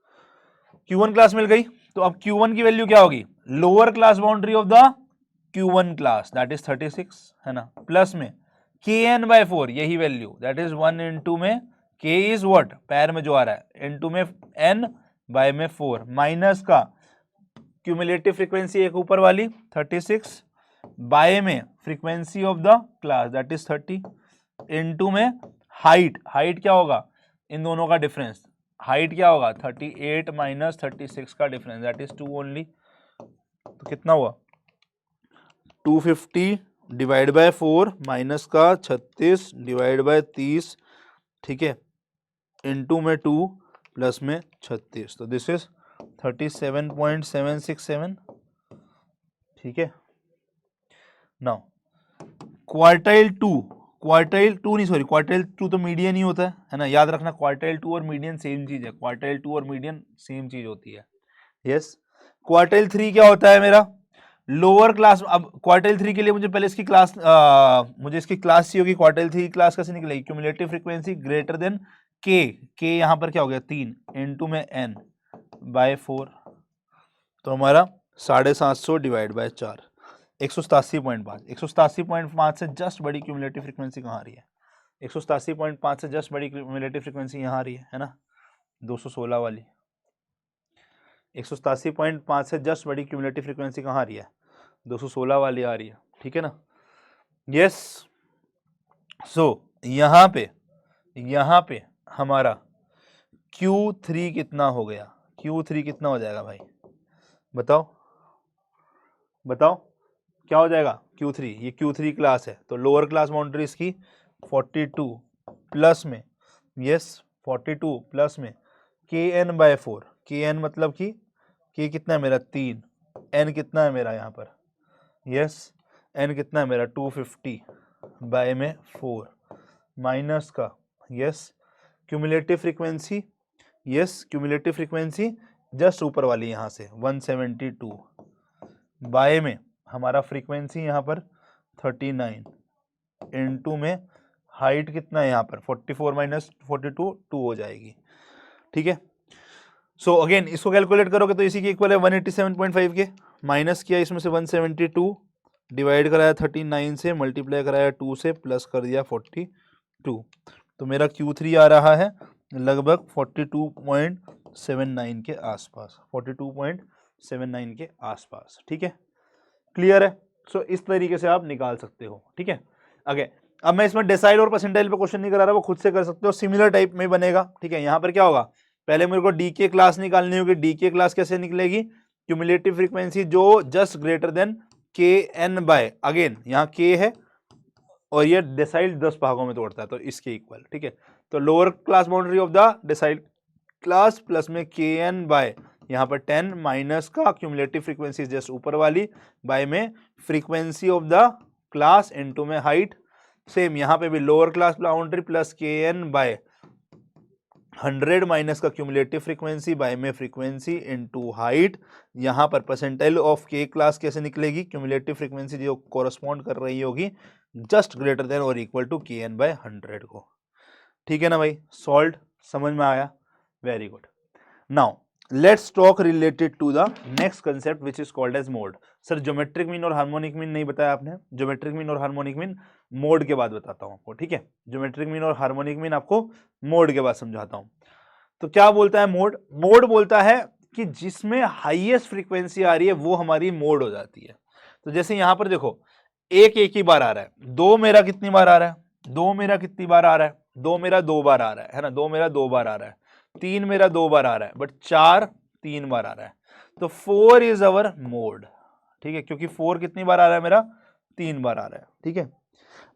A: Q1 क्लास मिल गई। तो अब Q1 की वैल्यू क्या होगी, lower class boundary of the Q1 class that is 36 है ना, प्लस में Kn/4 यही वैल्यू दैट इज 1 × में K इज व्हाट, पैर में जो आ रहा है, × में n में 4 माइनस का क्यूमुलेटिव फ्रीक्वेंसी एक ऊपर वाली 36 बाय में frequency of the class that is 30 × में हाइट क्या होगा, इन दोनों का डिफरेंस, हाइट क्या होगा 38 - 36 का डिफरेंस दैट इज 2 ओनली। तो कितना हुआ 250 डिवाइड बाय 4 माइनस का 36 डिवाइड बाय 30, ठीक है, इनटू में 2 प्लस में 36। तो दिस इज 37.767। ठीक है, नाउ क्वार्टाइल टू तो मीडियन ही होता है ना, याद रखना क्वार्टाइल 2 और मीडियन सेम चीज है, क्वार्टाइल 2 और मीडियन सेम चीज होती है। यस, क्वार्टाइल 3 क्या होता है मेरा, लोअर क्लास। अब क्वार्टाइल 3 के लिए मुझे पहले इसकी क्लास चाहिए होगी। क्वार्टाइल 3 क्लास कैसे निकलेगी, क्यूमुलेटिव फ्रीक्वेंसी ग्रेटर देन के यहाँ पर क्या हो गया 3 × में n/4। तो हमारा 750 डिवाइड बाय 4 187.5। 187.5 से जस्ट बड़ी क्यूमुलेटिव फ्रीक्वेंसी कहाँ आ रही है, 187.5 से जस्ट बड़ी क्यूमुलेटिव फ्रीक्वेंसी यहाँ आ रही है ना, 216 वाली। 187.5 से जस्ट बड़ी क्यूमुलेटिव फ्रीक्वेंसी कहाँ आ रही है, 216 वाली आ रही है। ठीक है ना, यस। सो यहाँ पे हमारा Q3 कितना हो गया, Q3 कितना हो जाएगा भाई, बताओ क्या हो जाएगा Q3। ये Q3 क्लास है, तो लोअर क्लास बाउंड्री इसकी 42 प्लस में, यस 42 प्लस में Kn/4। Kn मतलब कि K कितना है मेरा 3, N कितना है मेरा यहाँ पर, यस N कितना है मेरा 250/4 माइनस का, yes cumulative frequency, yes cumulative frequency just ऊपर वाली यहाँ से 172 बाय में हमारा फ्रीक्वेंसी यहाँ पर 39 × में हाइट कितना है यहाँ पर 44 - 42 2 हो जाएगी। ठीक है, सो अगेन इसको कैलकुलेट करोगे तो इसी के इक्वल है 187.5 के, माइनस किया इसमें से 172, डिवाइड कराया 39 से, मल्टीप्लाई कराया 2 से, प्लस कर दिया 42। तो मेरा Q3 आ रहा है लगभग 42.79 के आसपास, 42.79 के आसपास। ठीक है, क्लियर है। सो इस तरीके से आप निकाल सकते हो। ठीक है, आगे अब मैं इसमें डेसाइल और परसेंटाइल पे क्वेश्चन नहीं करा रहा, वो खुद से कर सकते हो, सिमिलर टाइप में बनेगा। ठीक है, यहाँ पर क्या होगा, पहले मेरे को डीके क्लास निकालनी होगी। डीके क्लास कैसे निकलेगी, क्यूमुलेटिव फ्रीक्वेंसी जो just greater then Kn/, again यहाँ K है और ये डेसाइल 10 भागों में तोड़ता है, तो इसके इक्वल। ठीक है, तो lower class boundary of the decyl class plus में Kn/, यहाँ पर 10 माइनस का क्यूमुलेटिव फ्रीक्वेंसी जस्ट ऊपर वाली बाय में frequency of the class into में हाइट। सेम यहाँ पे भी lower class boundary plus Kn/100 minus का क्यूमुलेटिव फ्रीक्वेंसी बाय में फ्रीक्वेंसी इनटू हाइट। यहाँ पर परसेंटाइल ऑफ के क्लास कैसे निकलेगी, क्यूमुलेटिव फ्रीक्वेंसी जो कोरस्पॉन्ड कर रही होगी जस्ट ग्रेटर देन और इक्वल टू kn/100 को। ठीक है ना भाई, सॉल्व, समझ में आया, very good. Now let's talk related to the next concept which is called as mode. Sir geometric mean और हार्मोनिक मीन नहीं बताया आपने, ज्योमेट्रिक मीन और हार्मोनिक मीन मोड के बाद बताता हूं आपको, ठीक है, ज्योमेट्रिक मीन और हार्मोनिक मीन आपको मोड के बाद समझाता हूं। तो क्या बोलता है मोड? मोड बोलता है कि जिसमें हाईएस्ट फ्रीक्वेंसी आ रही है वो हमारी मोड हो जाती है। तो जैसे यहां पर देखो, एक ही बार आ रहा है, दो मेरा कितनी बार आ रहा है, दो मेरा कितनी बार आ रहा है, दो मेरा दो बार आ रहा है ना, दो मेरा दो बार आ रहा है, तीन मेरा दो बार आ रहा है, बट चार तीन बार आ रहा है, तो 4 इज अवर मोड। ठीक है, क्योंकि 4 कितनी बार आ रहा है मेरा, तीन बार आ रहा है। ठीक है,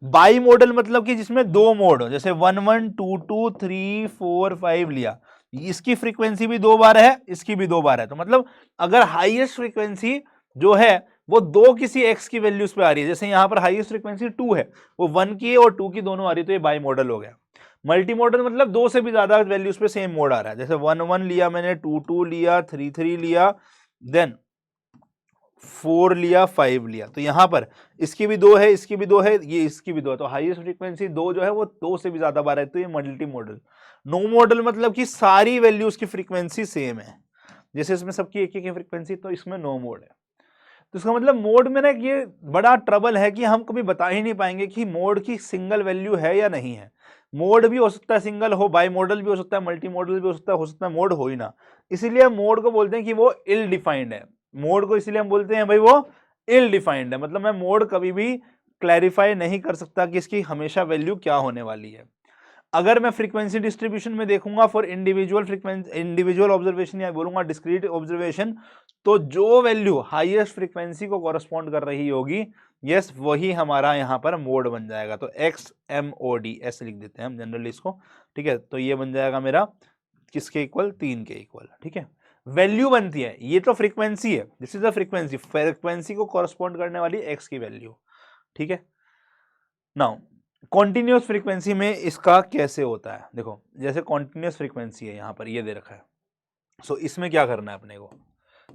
A: बाई मॉडल मतलब कि जिसमें दो मोड हो, जैसे 1 1 2 2 3 4 5 लिया, इसकी फ्रीक्वेंसी भी दो बार है, इसकी भी दो बार है, तो मतलब अगर हाईएस्ट फ्रीक्वेंसी जो है वो दो किसी एक्स की वैल्यूज पे आ रही है, जैसे यहां पर हाईएस्ट फ्रीक्वेंसी 2 है, वो 1 की और 2 की दोनों आ रही है, तो ये बाई मॉडल हो गया। मल्टी मॉडल मतलब दो से भी ज्यादा वैल्यूज पे सेम मोड आ रहा है, जैसे 1 1 लिया मैंने, 2 2 लिया, 3 3 लिया, देन 4 लिया, 5 लिया, तो यहां पर इसकी भी दो है, इसकी भी दो है, ये इसकी भी दो है, तो हाईएस्ट फ्रीक्वेंसी दो जो है वो दो से भी ज्यादा बार है, तो ये मल्टी मॉडल। नो मॉडल मतलब कि सारी वैल्यूज की फ्रीक्वेंसी सेम है, जैसे इसमें सबकी एक ही फ्रीक्वेंसी, तो इसमें नो मोड है। तो इसका मतलब मोड में ना ये बड़ा ट्रबल है कि हम कभी बता ही नहीं पाएंगे कि मोड की सिंगल वैल्यू है या नहीं है। मोड भी हो सकता है सिंगल हो, बाई मॉडल भी हो सकता है, मल्टी मॉडल भी हो सकता है मोड हो ही ना। इसीलिए मोड को बोलते हैं कि वो इल डिफाइंड है। मोड को इसलिए हम बोलते हैं भाई वो इल डिफाइंड है, मतलब मैं मोड कभी भी क्लैरिफाई नहीं कर सकता कि इसकी हमेशा वैल्यू क्या होने वाली है। अगर मैं फ्रीक्वेंसी डिस्ट्रीब्यूशन में देखूंगा for individual frequency, individual observation या बोलूंगा डिस्क्रीट ऑब्जर्वेशन, तो जो वैल्यू हाईएस्ट फ्रीक्वेंसी को कॉरस्पॉन्ड कर रही होगी, यस, वही हमारा यहां पर मोड बन जाएगा। तो एक्स एम ओ डी ऐसे लिख देते हैं हम जनरली इसको। ठीक है, तो ये बन जाएगा मेरा किसके इक्वल, 3 के इक्वल। ठीक है, वैल्यू बनती है, ये तो फ्रीक्वेंसी है, this is the frequency, frequency को कॉरस्पॉन्ड करने वाली एक्स की वैल्यू। ठीक है, नाउ कॉन्टिन्यूस फ्रीक्वेंसी में इसका कैसे होता है, देखो जैसे कॉन्टिन्यूस फ्रीक्वेंसी है, यहां पर ये दे रखा है, सो इसमें क्या करना है अपने को,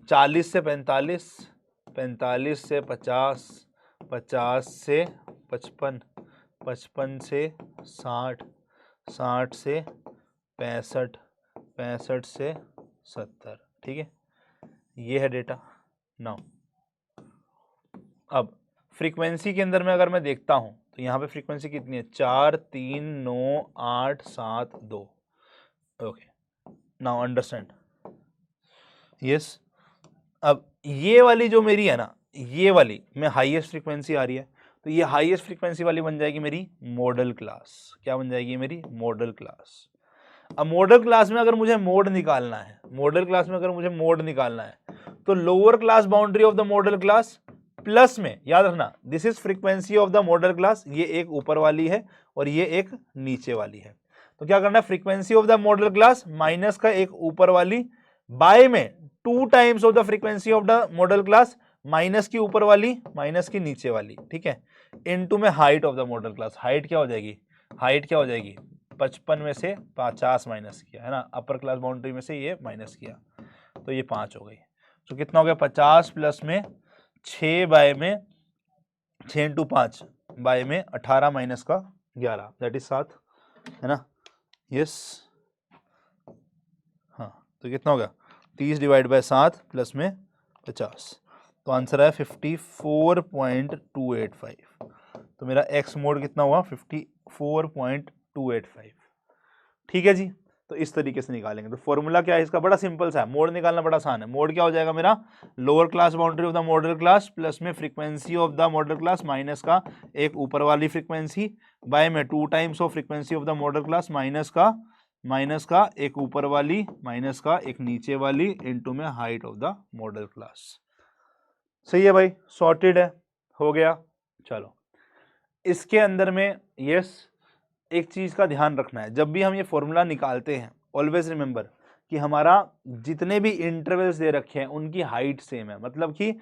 A: 40 से 45, 45 से 50, 50 से 55, 55 से 60, 60 से 65, 65 से 70। ठीक है, ये है डेटा। नाउ अब फ्रीक्वेंसी के अंदर में अगर मैं देखता हूं तो यहाँ पे फ्रीक्वेंसी कितनी है, 4 3 9 8 7 2। Okay, now understand, yes. अब ये वाली जो मेरी है ना, ये वाली में हाईएस्ट फ्रीक्वेंसी आ रही है, तो ये हाईएस्ट फ्रीक्वेंसी वाली बन जाएगी मेरी मॉडल क्लास। क्या बन जाएगी मेरी मॉडल क्लास। अब मॉडल क्लास में अगर मुझे मोड निकालना है, मॉडल क्लास में अगर मुझे मोड निकालना है, तो lower class boundary of the modal class plus में, याद रखना this is frequency of the modal class, ये एक ऊपर वाली है और ये एक नीचे वाली है। तो क्या करना है, frequency of the modal class minus का एक ऊपर वाली, बाय में 2 times of the frequency of the modal class, minus की ऊपर वाली माइनस की नीचे वाली। ठीक है, इनटू में height of the modal class, height क्या हो जाएगी, हाइट क्या हो जाएगी, 55 में से 50 माइनस किया है ना, अपर क्लास बाउंड्री में से ये माइनस किया, तो ये 5 हो गई। तो कितना हो गया, 50 प्लस में 6 बाय में 6 इंटू 5 बाय में 18 माइनस का 11, दैट इज 7, है ना, यस। हाँ, तो कितना हो गया, 30 डिवाइड बाय 7 प्लस में 50, तो आंसर है 54.285। तो मेरा एक्स मोड कितना हुआ, 54.285। ठीक है जी, तो इस तरीके से निकालेंगे। तो फॉर्मूला क्या है इसका, बड़ा सिंपल सा है, मोड निकालना बड़ा आसान है। मोड क्या हो जाएगा मेरा, lower class boundary of the modal class plus में frequency of the modal class minus का एक ऊपर वाली फ्रीक्वेंसी, बाय में 2 times of frequency of the modal class minus का एक ऊपर वाली माइनस का एक नीचे वाली, इनटू में height of the modal class. सही है भाई, सॉर्टेड है, हो गया। चलो इसके अंदर में यस, एक चीज का ध्यान रखना है, जब भी हम ये फॉर्मूला निकालते हैं ऑलवेज रिमेंबर कि हमारा जितने भी इंटरवल्स दे रखे हैं उनकी हाइट सेम है, मतलब कि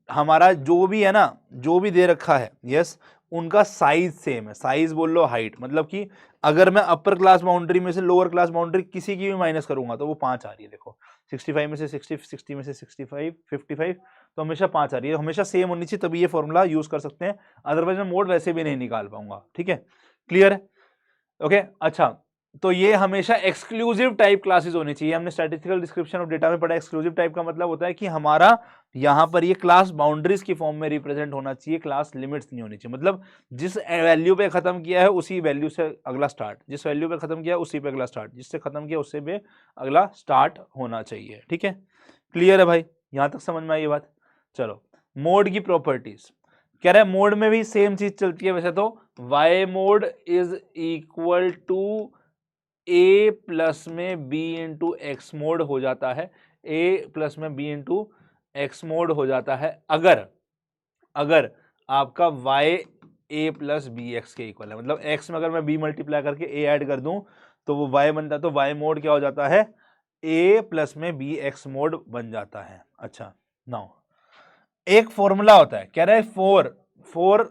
A: हमारा जो भी है ना, जो भी दे रखा है यस, उनका साइज सेम है, साइज बोल लो हाइट, मतलब कि अगर मैं अपर क्लास बाउंड्री में से लोअर क्लास बाउंड्री किसी की भी माइनस करूंगा तो वो 5 आ रही है। देखो 65 में से 60, 60 में से 65, 55, तो हमेशा 5 आ रही है, हमेशा सेम होनी चाहिए, तभी ये फॉर्मूला यूज कर सकते हैं, अदरवाइज मैं मोड वैसे भी नहीं निकाल पाऊंगा। ठीक है, क्लियर है? ओके, अच्छा, तो ये हमेशा एक्सक्लूसिव टाइप क्लासेस होनी चाहिए। हमने स्टैटिस्टिकल डिस्क्रिप्शन ऑफ डेटा में पढ़ा, एक्सक्लूसिव टाइप का मतलब होता है कि हमारा यहां पर ये क्लास बाउंड्रीज की फॉर्म में रिप्रेजेंट होना चाहिए, क्लास लिमिट्स नहीं होनी चाहिए। मतलब जिस वैल्यू पे खत्म किया है उसी वैल्यू से अगला स्टार्ट, जिस वैल्यू पे खत्म किया उसी पे अगला स्टार्ट, जिससे खत्म किया उससे पे अगला स्टार्ट होना चाहिए। ठीक है, क्लियर है भाई? यहां तक समझ में आई ये बात? चलो, मोड की प्रॉपर्टीज कह रहे हैं, मोड में भी सेम चीज चलती है वैसे तो, Y mode is equal to A plus में बी इंटू एक्स मोड हो जाता है, ए प्लस में बी इंटू एक्स मोड हो जाता है अगर आपका y a plus B X के इक्वल है। मतलब x में अगर मैं b मल्टीप्लाई करके a ऐड कर दूं तो वो y बनता है, तो y मोड क्या हो जाता है? a प्लस में बी एक्स मोड बन जाता है। अच्छा, नाउ एक फॉर्मूला होता है, कह रहा है फॉर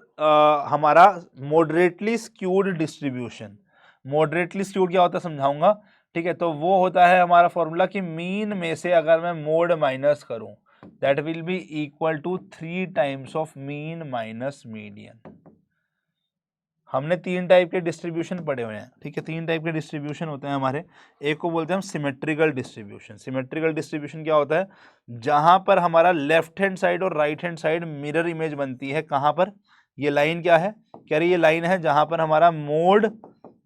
A: हमारा moderately skewed distribution. Moderately skewed क्या होता है समझाऊंगा। ठीक है, तो वो होता है हमारा फॉर्मूला कि मीन में से अगर मैं मोड माइनस करूं that will be equal to 3 times of mean minus median. हमने 3 टाइप के डिस्ट्रीब्यूशन पढ़े हुए हैं। ठीक है, 3 टाइप के डिस्ट्रीब्यूशन होते हैं हमारे। एक को बोलते हैं हम सिमेट्रिकल डिस्ट्रीब्यूशन। सिमेट्रिकल डिस्ट्रीब्यूशन क्या होता है? जहां पर हमारा लेफ्ट हैंड साइड और right hand side mirror image बनती है। कहां पर? ये लाइन क्या है? कह रही ये लाइन है जहां पर हमारा मोड,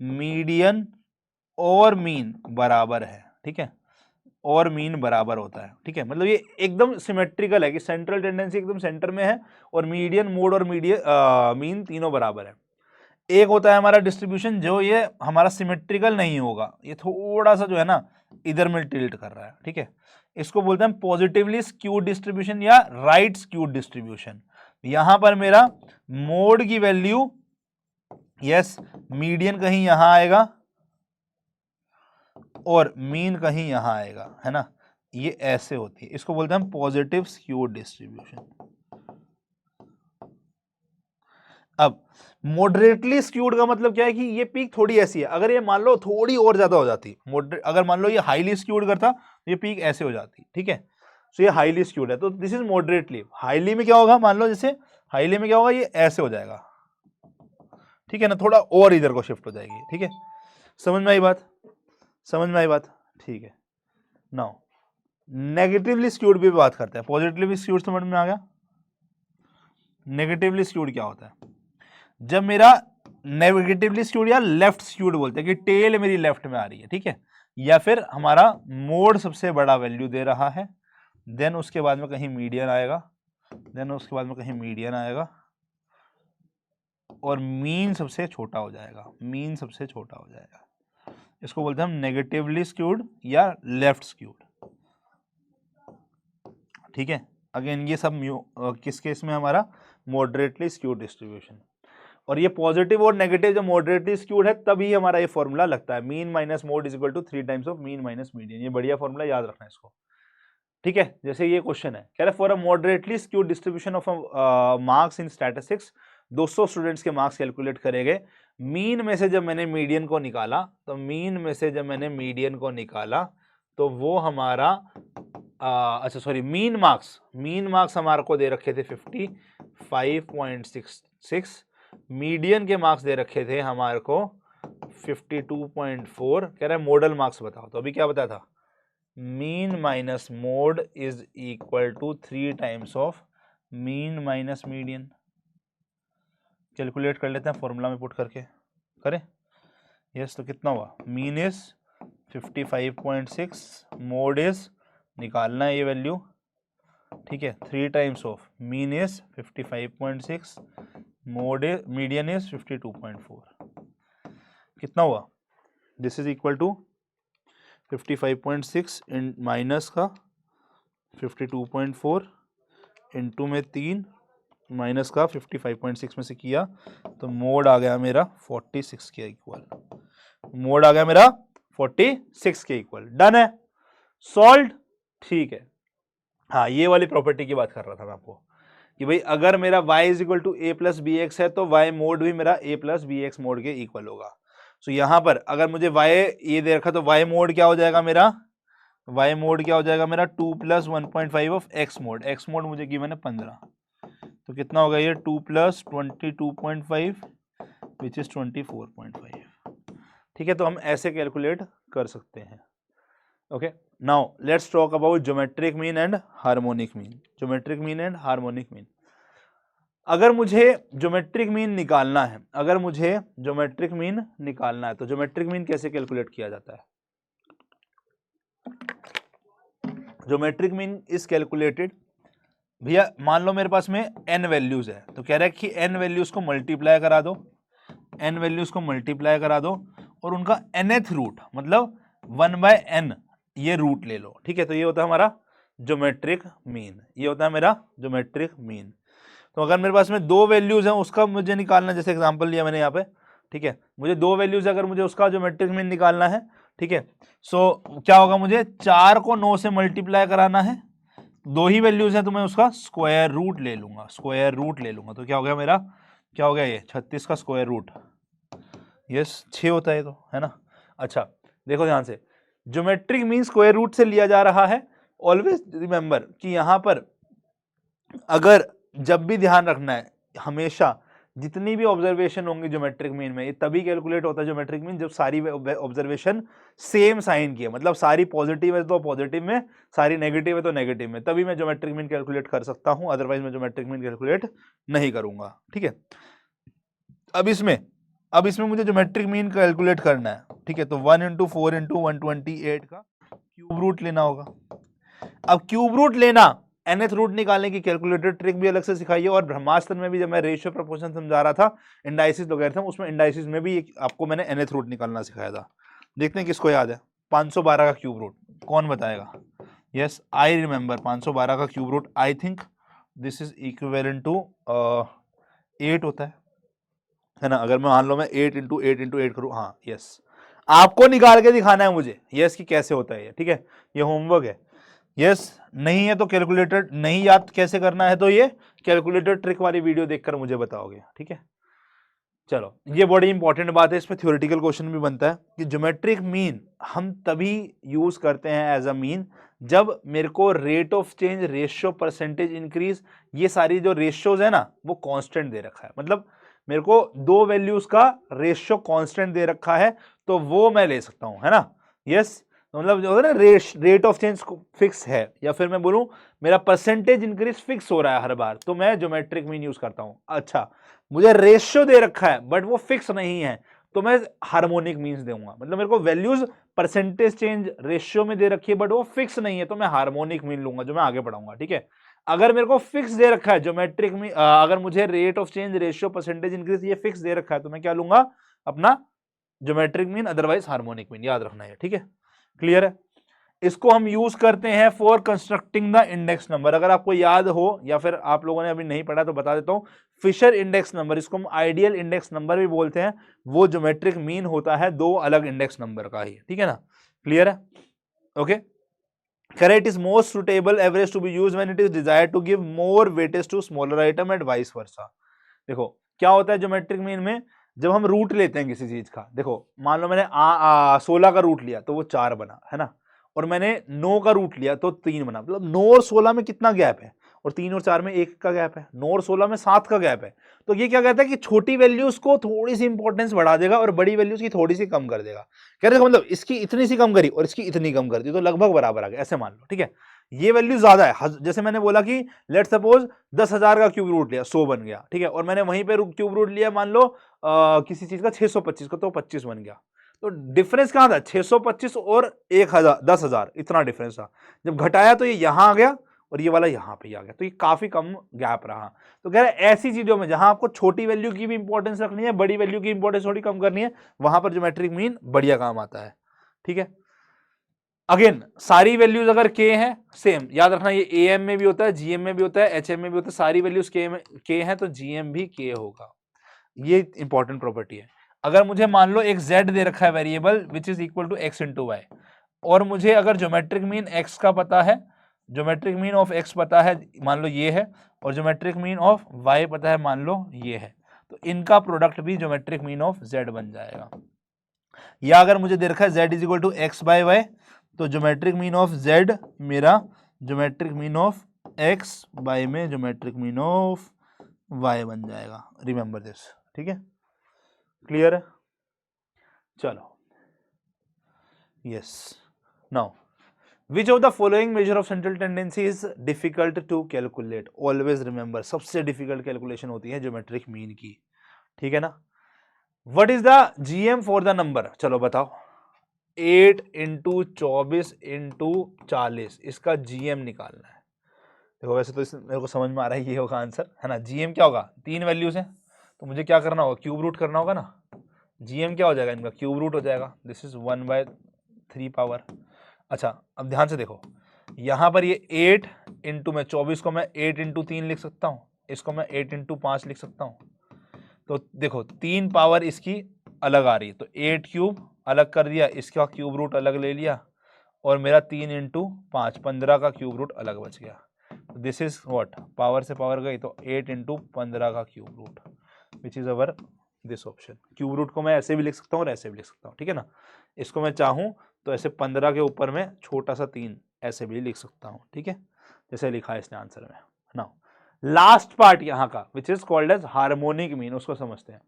A: मीडियन और मीन बराबर है। ठीक है, और मीन बराबर होता है। ठीक है, मतलब ये एकदम सिमेट्रिकल है कि सेंट्रल टेंडेंसी एकदम सेंटर में है और मीडियन, मोड और मीन तीनों बराबर है। एक होता है हमारा डिस्ट्रीब्यूशन जो ये हमारा सिमेट्रिकल नहीं होगा, ये थोड़ा सा जो है ना इधर में टिल्ट कर रहा है। ठीक है, इसको बोलते हैं पॉजिटिवली स्क्यूड डिस्ट्रीब्यूशन या राइट स्क्यूड डिस्ट्रीब्यूशन। यहां पर मेरा मोड की वैल्यू, यस, मीडियन कहीं यहां आएगा और मीन कहीं यहां आएगा, है ना, ये ऐसे होती है। इसको बोलते हैं पॉजिटिव स्क्यूड डिस्ट्रीब्यूशन। अब मॉडरेटली स्क्यूड का मतलब क्या है कि ये पीक थोड़ी ऐसी है। अगर ये मान लो थोड़ी और ज्यादा हो जाती, अगर मान लो ये हाईली स्क्यूड करता तो ये पीक ऐसे हो जाती। ठीक है, तो ये हाईली स्क्यूड है, तो दिस इज मॉडरेटली। हाईली में क्या होगा? मान लो जैसे हाईली में क्या होगा, ये ऐसे हो जाएगा। ठीक है ना, थोड़ा और इधर को शिफ्ट हो जाएगी। ठीक है, समझ में आई बात? समझ में आई बात? ठीक है, नाउ नेगेटिवली स्क्यूड भी बात करते हैं। पॉजिटिवली स्क्यूड समझ में आ गया। नेगेटिवली स्क्यूड क्या होता है? जब मेरा नेगेटिवली स्क्यूड या लेफ्ट स्क्यूड बोलते हैं कि टेल मेरी लेफ्ट में आ रही है। ठीक है, या फिर हमारा मोड सबसे बड़ा वैल्यू दे रहा है, देन उसके बाद में कहीं मीडियन आएगा, देन उसके बाद में कहीं मीडियन आएगा और मीन सबसे छोटा हो जाएगा। मीन सबसे छोटा हो जाएगा, इसको बोलते हैं हम नेगेटिवली स्क्यूड या लेफ्ट स्क्यूड। ठीक है, अगेन ये सब किस केस में? हमारा मॉडरेटली स्क्यूड डिस्ट्रीब्यूशन। और ये पॉजिटिव और नेगेटिव जब मॉडरेटली स्क्यूड है तभी हमारा ये फॉर्मूला लगता है, mean minus mode is equal to 3 times of mean minus median. ये बढ़िया फॉर्मूला, याद रखना है इसको। ठीक है, जैसे ये क्वेश्चन है, कह रहे for a moderately skewed distribution of marks in statistics, 200 students के मार्क्स कैलकुलेट करे गए। मीन में से जब मैंने मीडियन को निकाला, तो मीन में से जब मैंने मीडियन को निकाला तो वो हमारा अच्छा सॉरी, मीन मार्क्स हमारे को दे रखे थे 55.66, मीडियन के मार्क्स दे रखे थे हमारे को 52.4। कह रहा है मॉडल मार्क्स बताओ, तो अभी क्या बताया था? Mean minus mode is equal to 3 times of mean minus median. Calculate कर लेते हैं फॉर्मूला में पुट करके, करें? यस, तो कितना हुआ? मीन इज 55.6, मोड इज, निकालना है ये वैल्यू। ठीक है, 3 times of mean is 55.6, mode is, median is 52.4। कितना हुआ? This is equal to 55.6 in minus का 52.4 इंटू में 3 माइनस का 55.6 में से किया तो मोड आ गया मेरा 46 के इक्वल। मोड आ गया मेरा 46 के इक्वल। डन है, सॉल्व। ठीक है, हाँ, ये वाली प्रॉपर्टी की बात कर रहा था मैं आपको कि भाई अगर मेरा y is equal to a plus B X है तो y मोड भी मेरा a plus B X mode के इक्वल होगा। सो यहाँ पर अगर मुझे y ये दे रखा तो y मोड क्या हो जाएगा मेरा, y मोड क्या हो जाएगा मेरा 2 प्लस 1.5 ऑफ x मोड मुझे गिवन है 15, तो कितना होगा ये 2 प्लस 22.5 विच इज 24.5। ठीक है, तो हम ऐसे कैलकुलेट कर सकते हैं। Okay, now let's talk about geometric mean and harmonic mean. Geometric mean and harmonic mean, अगर मुझे ज्योमेट्रिक मीन निकालना है, अगर मुझे ज्योमेट्रिक मीन निकालना है तो ज्योमेट्रिक मीन कैसे कैलकुलेट किया जाता है? ज्योमेट्रिक मीन इज कैलकुलेटेड, भैया मान लो मेरे पास में n वैल्यूज है, तो कह रहा है कि n वैल्यूज को मल्टीप्लाई करा दो, n वैल्यूज को मल्टीप्लाई करा दो और उनका nth रूट मतलब 1/n ये रूट ले लो। ठीक है, तो ये होता है हमारा ज्योमेट्रिक मीन, ये होता है मेरा ज्योमेट्रिक मीन। तो अगर मेरे पास में दो वैल्यूज हैं उसका मुझे निकालना, जैसे एग्जांपल लिया मैंने यहाँ पे, ठीक है, मुझे दो वैल्यूज अगर मुझे उसका ज्योमेट्रिक मीन निकालना है, ठीक है, सो क्या होगा, मुझे 4 को 9 से मल्टीप्लाई कराना है, दो ही वैल्यूज हैं तो मैं उसका स्क्वायर रूट ले लूंगा, स्क्वायर रूट ले लूंगा, तो क्या हो गया मेरा, क्या हो गया ये 36 का स्क्वायर रूट, यस 6 होता है तो, है ना। अच्छा देखो ध्यान से, ज्योमेट्रिक मीन स्क्वायर रूट से लिया जा रहा है। ऑलवेज रिमेंबर कि यहां पर अगर जब भी ध्यान रखना है, हमेशा जितनी भी ऑब्जर्वेशन होंगी ज्योमेट्रिक मीन में, ये तभी कैलकुलेट होता है ज्योमेट्रिक मीन जब सारी ऑब्जर्वेशन सेम साइन की है, मतलब सारी पॉजिटिव है तो पॉजिटिव में, सारी नेगेटिव है तो नेगेटिव में, तभी मैं ज्योमेट्रिक मीन कैलकुलेट कर सकता हूं, अदरवाइज मैं ज्योमेट्रिक मीन कैलकुलेट नहीं करूंगा। ठीक है, अब इसमें मुझे ज्योमेट्रिक मीन कैलकुलेट करना है। ठीक है, तो 1 × 4 × 128 का क्यूब रूट लेना होगा। अब क्यूब रूट लेना, nth रूट निकालने की कैलकुलेटेड ट्रिक भी अलग से सिखाई है, और ब्रह्मास्त्र में भी जब मैं रेशियो प्रोपोर्शन समझा रहा था, इंडाइसिस लोगैरिथम, उसमें इंडाइसिस में भी आपको मैंने nth रूट निकालना सिखाया था। देखते हैं किसको याद है 512 का क्यूब रूट, कौन बताएगा? यस आई रिमेंबर 512 का cube root, I think this is equivalent to 8 होता है ना। अगर मैं मान लो मैं 8 × 8 × 8 करूँ, हाँ यस, आपको निकाल के दिखाना है मुझे यस कि कैसे होता है ये। ठीक है, ये होमवर्क है। यस नहीं है तो कैलकुलेटर नहीं याद कैसे करना है तो ये कैलकुलेटर ट्रिक वाली वीडियो देखकर मुझे बताओगे। ठीक है, चलो ये बड़ी इंपॉर्टेंट बात है, इसमें थ्योरेटिकल क्वेश्चन भी बनता है कि ज्योमेट्रिक मीन हम तभी यूज करते हैं एज अ मीन जब मेरे को rate of change, ratio, percentage increase, ये सारी जो रेशियोज है ना वो कांस्टेंट दे रखा है, मतलब मेरे को दो वैल्यूज का रेशियो कांस्टेंट दे रखा है तो वो मैं ले सकता हूं, है ना। यस मतलब जो है ना रेट ऑफ चेंज फिक्स है, या फिर मैं बोलूं मेरा परसेंटेज इंक्रीज फिक्स हो रहा है हर बार, तो मैं ज्योमेट्रिक मीन यूज करता हूं। अच्छा मुझे रेशियो दे रखा है बट वो फिक्स नहीं है तो मैं हार्मोनिक मीन्स दूंगा, मतलब मेरे को वैल्यूज परसेंटेज चेंज रेशियो में दे रखी है बट वो फिक्स नहीं है तो मैं हार्मोनिक मीन लूंगा, जो मैं आगे पढ़ाऊंगा। ठीक है, अगर मेरे को फिक्स दे रखा है ज्योमेट्रिक मीन, अगर मुझे rate of change, ratio, percentage increase ये फिक्स दे रखा है तो मैं क्या लूंगा, अपना geometric mean, otherwise harmonic mean, याद रखना है। ठीक है, क्लियर है। इसको हम यूज करते हैं for constructing the index number. अगर आपको याद हो या फिर आप लोगों ने अभी नहीं पढ़ा तो बता देता हूं, फिशर इंडेक्स नंबर, इसको हम आइडियल इंडेक्स नंबर भी बोलते हैं, वो ज्योमेट्रिक मीन होता है दो अलग इंडेक्स नंबर का ही। ठीक है ना, क्लियर है। Okay, correct is most suitable average to be used when it is desired to give more weightage to smaller item and vice versa. देखो क्या होता है ज्योमेट्रिक मीन में, जब हम रूट लेते हैं किसी चीज का, देखो मान लो मैंने 16 का रूट लिया तो वो 4 बना, है ना, और मैंने 9 का रूट लिया तो 3 बना, मतलब 9 और 16 में कितना गैप है, और 3 और 4 में 1 का गैप है, 9 और 16 में 7 का गैप है। तो ये क्या कहता है कि छोटी वैल्यूज को थोड़ी सी इंपॉर्टेंस बढ़ा देगा और बड़ी वैल्यूज की थोड़ी सी कम कर देगा। कह रहे मतलब इसकी इतनी सी कम करी और इसकी इतनी कम कर दी तो लगभग बराबर आ गया, ऐसे मान लो। ठीक है, ये वैल्यू ज्यादा है, जैसे मैंने बोला कि लेट सपोज 10,000 का क्यूब रूट लिया 100 बन गया। ठीक है, और मैंने वहीं पे क्यूब रूट लिया मान लो किसी चीज का 625 का तो 25 बन गया। तो डिफरेंस कहां था, 625 और 1000 10,000 इतना डिफरेंस था। जब घटाया तो ये यहां आ गया और ये वाला यहां पे आ गया, तो ये काफी कम गैप रहा। तो कह रहे ऐसी चीजों में जहां आपको छोटी वैल्यू की भी इंपॉर्टेंस रखनी है, बड़ी वैल्यू की इंपॉर्टेंस थोड़ी कम करनी है, वहां पर ज्योमेट्रिक मीन बढ़िया काम आता है। ठीक है, अगेन सारी वैल्यूज अगर के हैं सेम, याद रखना ये एम में भी होता है, जीएम में भी होता है, एचएम में भी होता है, सारी वैल्यूज के हैं तो जीएम भी के होगा, ये इंपॉर्टेंट प्रॉपर्टी है। अगर मुझे मान लो एक z दे रखा है variable which is equal to x into Y, और मुझे अगर ज्योमेट्रिक मीन x का पता है ज्योमेट्रिक मीन ऑफ x पता है मान लो ये है, और ज्योमेट्रिक मीन ऑफ y पता है मान लो ये है, तो इनका प्रोडक्ट भी ज्योमेट्रिक मीन ऑफ z बन जाएगा। या अगर मुझे दे रखा है z is equal to X by Y, तो ज्योमेट्रिक मीन ऑफ z मेरा geometric mean of x by में ज्योमेट्रिक मीन ऑफ y बन जाएगा। रिमेंबर दिस, ठीक है, क्लियर है। चलो, yes, now which of the following measure of central tendency is difficult to calculate. Always remember, सबसे difficult calculation होती है ज्योमेट्रिक मीन की, ठीक है ना। What is the GM for the number, चलो बताओ। 8 इंटू 24 इंटू 40, इसका जीएम निकालना है। देखो वैसे तो मेरे को समझ में आ रहा है ये होगा आंसर, है ना। जीएम क्या होगा, 3 वैल्यूज हैं, तो मुझे क्या करना होगा, क्यूब रूट करना होगा ना। जीएम क्या हो जाएगा इनका, क्यूब रूट हो जाएगा। This is 1/3 power. अच्छा अब ध्यान से देखो, यहां पर ये 8 इंटू में 24 को मैं 8 इंटू 3 लिख सकता हूं, इसको मैं 8 इंटू 5 लिख सकता हूं। तो देखो 3 पावर इसकी अलग आ रही है, तो 8 क्यूब अलग कर दिया, इसका क्यूब रूट अलग ले लिया, और मेरा 3 इंटू 5 15 का क्यूब रूट अलग बच गया। दिस इज व्हाट, पावर से पावर गई तो 8 इंटू 15 का cube root, which is our this option. Cube root को मैं ऐसे भी लिख सकता हूँ और ऐसे भी लिख सकता हूँ, ठीक है ना। इसको मैं चाहूँ तो ऐसे 15 के ऊपर में छोटा सा 3 ऐसे भी लिख सकता हूँ, ठीक है, जैसे लिखा है इसने आंसर में। नाउ लास्ट पार्ट यहाँ का which is called as harmonic mean, उसको समझते हैं।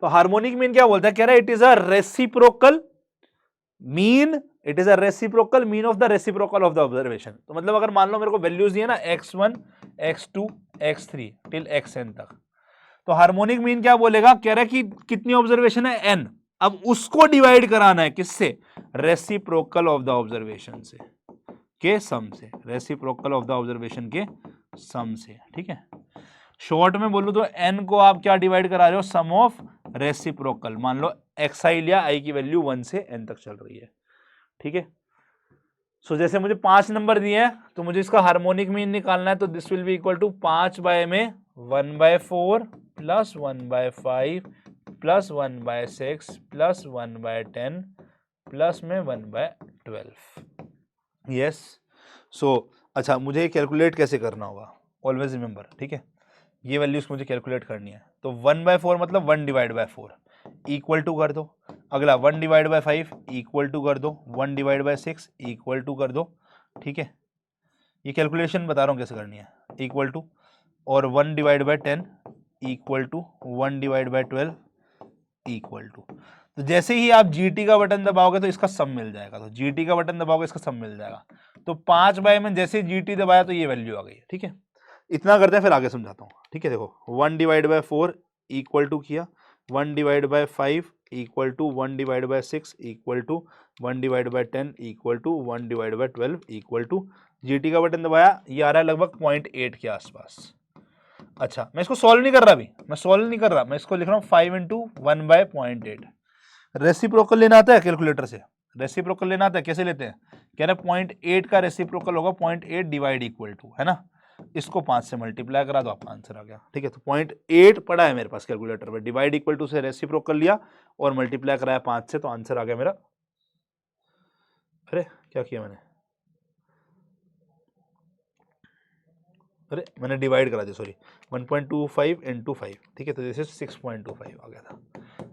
A: तो हार्मोनिक मीन क्या बोलता है, कह रहा है it is a reciprocal mean, it is a reciprocal mean of the reciprocal of the observation. तो मतलब अगर मान लो मेरे को वैल्यूज दिए ना x1 x2 x3 till xn तक, तो हार्मोनिक मीन क्या बोलेगा, कह रहा है कि कितनी ऑब्जर्वेशन है n, अब उसको डिवाइड कराना है किससे, रेसिप्रोकल ऑफ द ऑब्जर्वेशन से, के सम से, रेसिप्रोकल ऑफ द ऑब्जर्वेशन के सम से, ठीक है। शॉर्ट में बोलूं तो n को आप क्या डिवाइड करा रहे हो, सम ऑफ रेसिप्रोकल। मान लो xi लिया, i की वैल्यू 1 से n तक चल रही है, ठीक है। सो जैसे मुझे 5 नंबर दिए हैं, तो मुझे इसका हार्मोनिक मीन निकालना है, तो this will be equal to 5 by में 1/4 प्लस 1/5 प्लस 1/6 प्लस 1/10 प्लस में 1/12। यस, सो अच्छा मुझे कैलकुलेट कैसे करना होगा, ऑलवेज रिमेंबर, ठीक है। ये वैल्यूज मुझे कैलकुलेट करनी है, तो 1/4 मतलब 1 डिवाइड बाय 4 इक्वल टू कर दो, अगला 1 डिवाइड बाय 5 इक्वल टू कर दो, 1 डिवाइड बाय 6 इक्वल टू कर दो, ठीक है। ये कैलकुलेशन बता रहा हूँ कैसे करनी है, इक्वल टू, और 1 divide by 10 equal to 1 divide by 12 equal to. तो जैसे ही आप जीटी का बटन दबाओगे तो इसका सम मिल जाएगा, तो जीटी का बटन दबाओगे इसका सम मिल जाएगा। तो 5 बाय में जैसे जीटी दबाया तो ये वैल्यू आ गई, ठीक है। इतना करते हैं फिर आगे समझाता हूँ, ठीक है। देखो 1 डिवाइड बाय 4 इक्वल टू किया, 1 divide by 5 equal to 1 divide by 6 equal to 1 divide by 10 equal to 1 divide by 12 equal to, GT का बटन दबाया, ये आ रहा है लगभग 0.8 के आसपास। अच्छा मैं इसको सॉल्व नहीं कर रहा, अभी मैं सॉल्व नहीं कर रहा, मैं इसको लिख रहा हूँ 5 इंटू 1/0.8। रेसिप्रोकल लेना आता है कैलकुलेटर से, रेसिप्रोकल लेना आता है, कैसे लेते हैं, कह रहे 0.8 का रेसिप्रोकल होगा 0.8 डिवाइड इक्वल टू, है ना। इसको 5 से मल्टीप्लाई करा दो, आपका आंसर आ गया, ठीक है। तो 0.8 पड़ा है मेरे पास कैलकुलेटर में, डिवाइड इक्वल टू से रेसिप्रोकल लिया और मल्टीप्लाई कराया 5 से, तो आंसर आ गया मेरा, अरे क्या किया मैंने, अरे मैंने डिवाइड करा दिया, सॉरी, 1.25 इंटू 5, ठीक है। तो दिस इज 6.25 आ गया था,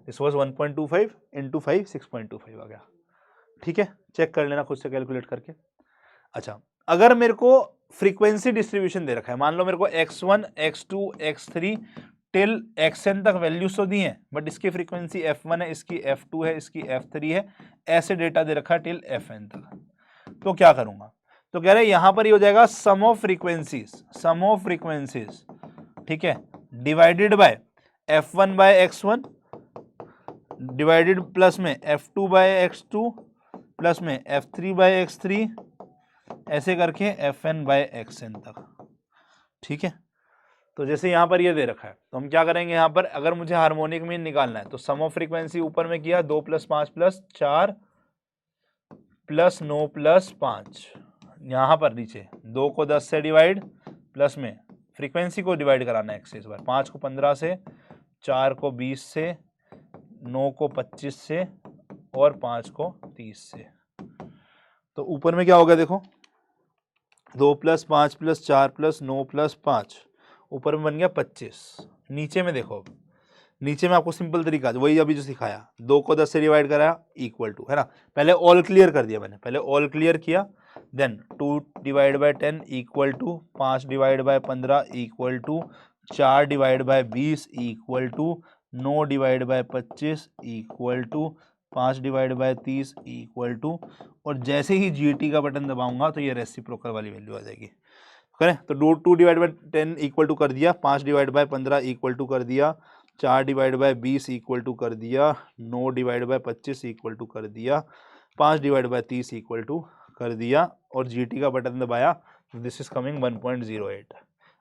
A: दिस वाज 1.25 इंटू 5 6.25 आ गया, ठीक है। चेक कर लेना खुद से कैलकुलेट करके। अच्छा अगर मेरे को फ्रीक्वेंसी डिस्ट्रीब्यूशन दे रखा है, मान लो मेरे को x1 x2 x3 till xn तक वैल्यूज तो दी हैं, बट इसकी फ्रीक्वेंसी f1 है, इसकी f2 है, इसकी f3 है, ऐसे डेटा दे रखा है टिल fn तक, तो क्या करूंगा, तो कह रहे हैं यहां पर ये हो जाएगा sum of frequencies, sum of frequencies, ठीक है, divided by f1 by x1 divided plus में f2 बाय x2 प्लस में f3 बाय x3 ऐसे करके fn बाय xn तक, ठीक है। तो जैसे यहां पर ये दे रखा है, तो हम क्या करेंगे, यहां पर अगर मुझे हार्मोनिक मीन निकालना है, तो सम ऑफ फ्रीक्वेंसी ऊपर में किया 2 + 5 + 4 + 9 + 5, यहां पर नीचे 2 को 10 से डिवाइड, प्लस में फ्रीक्वेंसी को डिवाइड कराना है x से, इस बार 5 को 15 से, 4 को 20 से, 9 को 25 से और 5 को 30 से। तो ऊपर में क्या होगा देखो, 2 + 5 + 4 + 9 + 5, ऊपर में बन गया 25। नीचे में देखो, अब नीचे में आपको सिंपल तरीका वही अभी जो सिखाया, 2 को 10 से डिवाइड कराया इक्वल टू, है ना, पहले ऑल क्लियर कर दिया मैंने, पहले ऑल क्लियर किया, then 2 / 10 equal to 5 / 15 equal to 4 / 20 equal to 9 / 25 equal to 5 / 30 equal to, और जैसे ही GT का बटन दबाऊंगा तो ये रेसिप्रोकल वाली वैल्यू आ जाएगी, करें तो 2 / 10 इक्वल टू कर दिया, 5 / 15 इक्वल टू कर दिया, 4 / 20 इक्वल टू कर दिया, 9 / 25 इक्वल टू कर दिया, 5 / 30 इक्वल टू कर दिया, और GT का बटन दबाया, दिस इज कमिंग 1.08।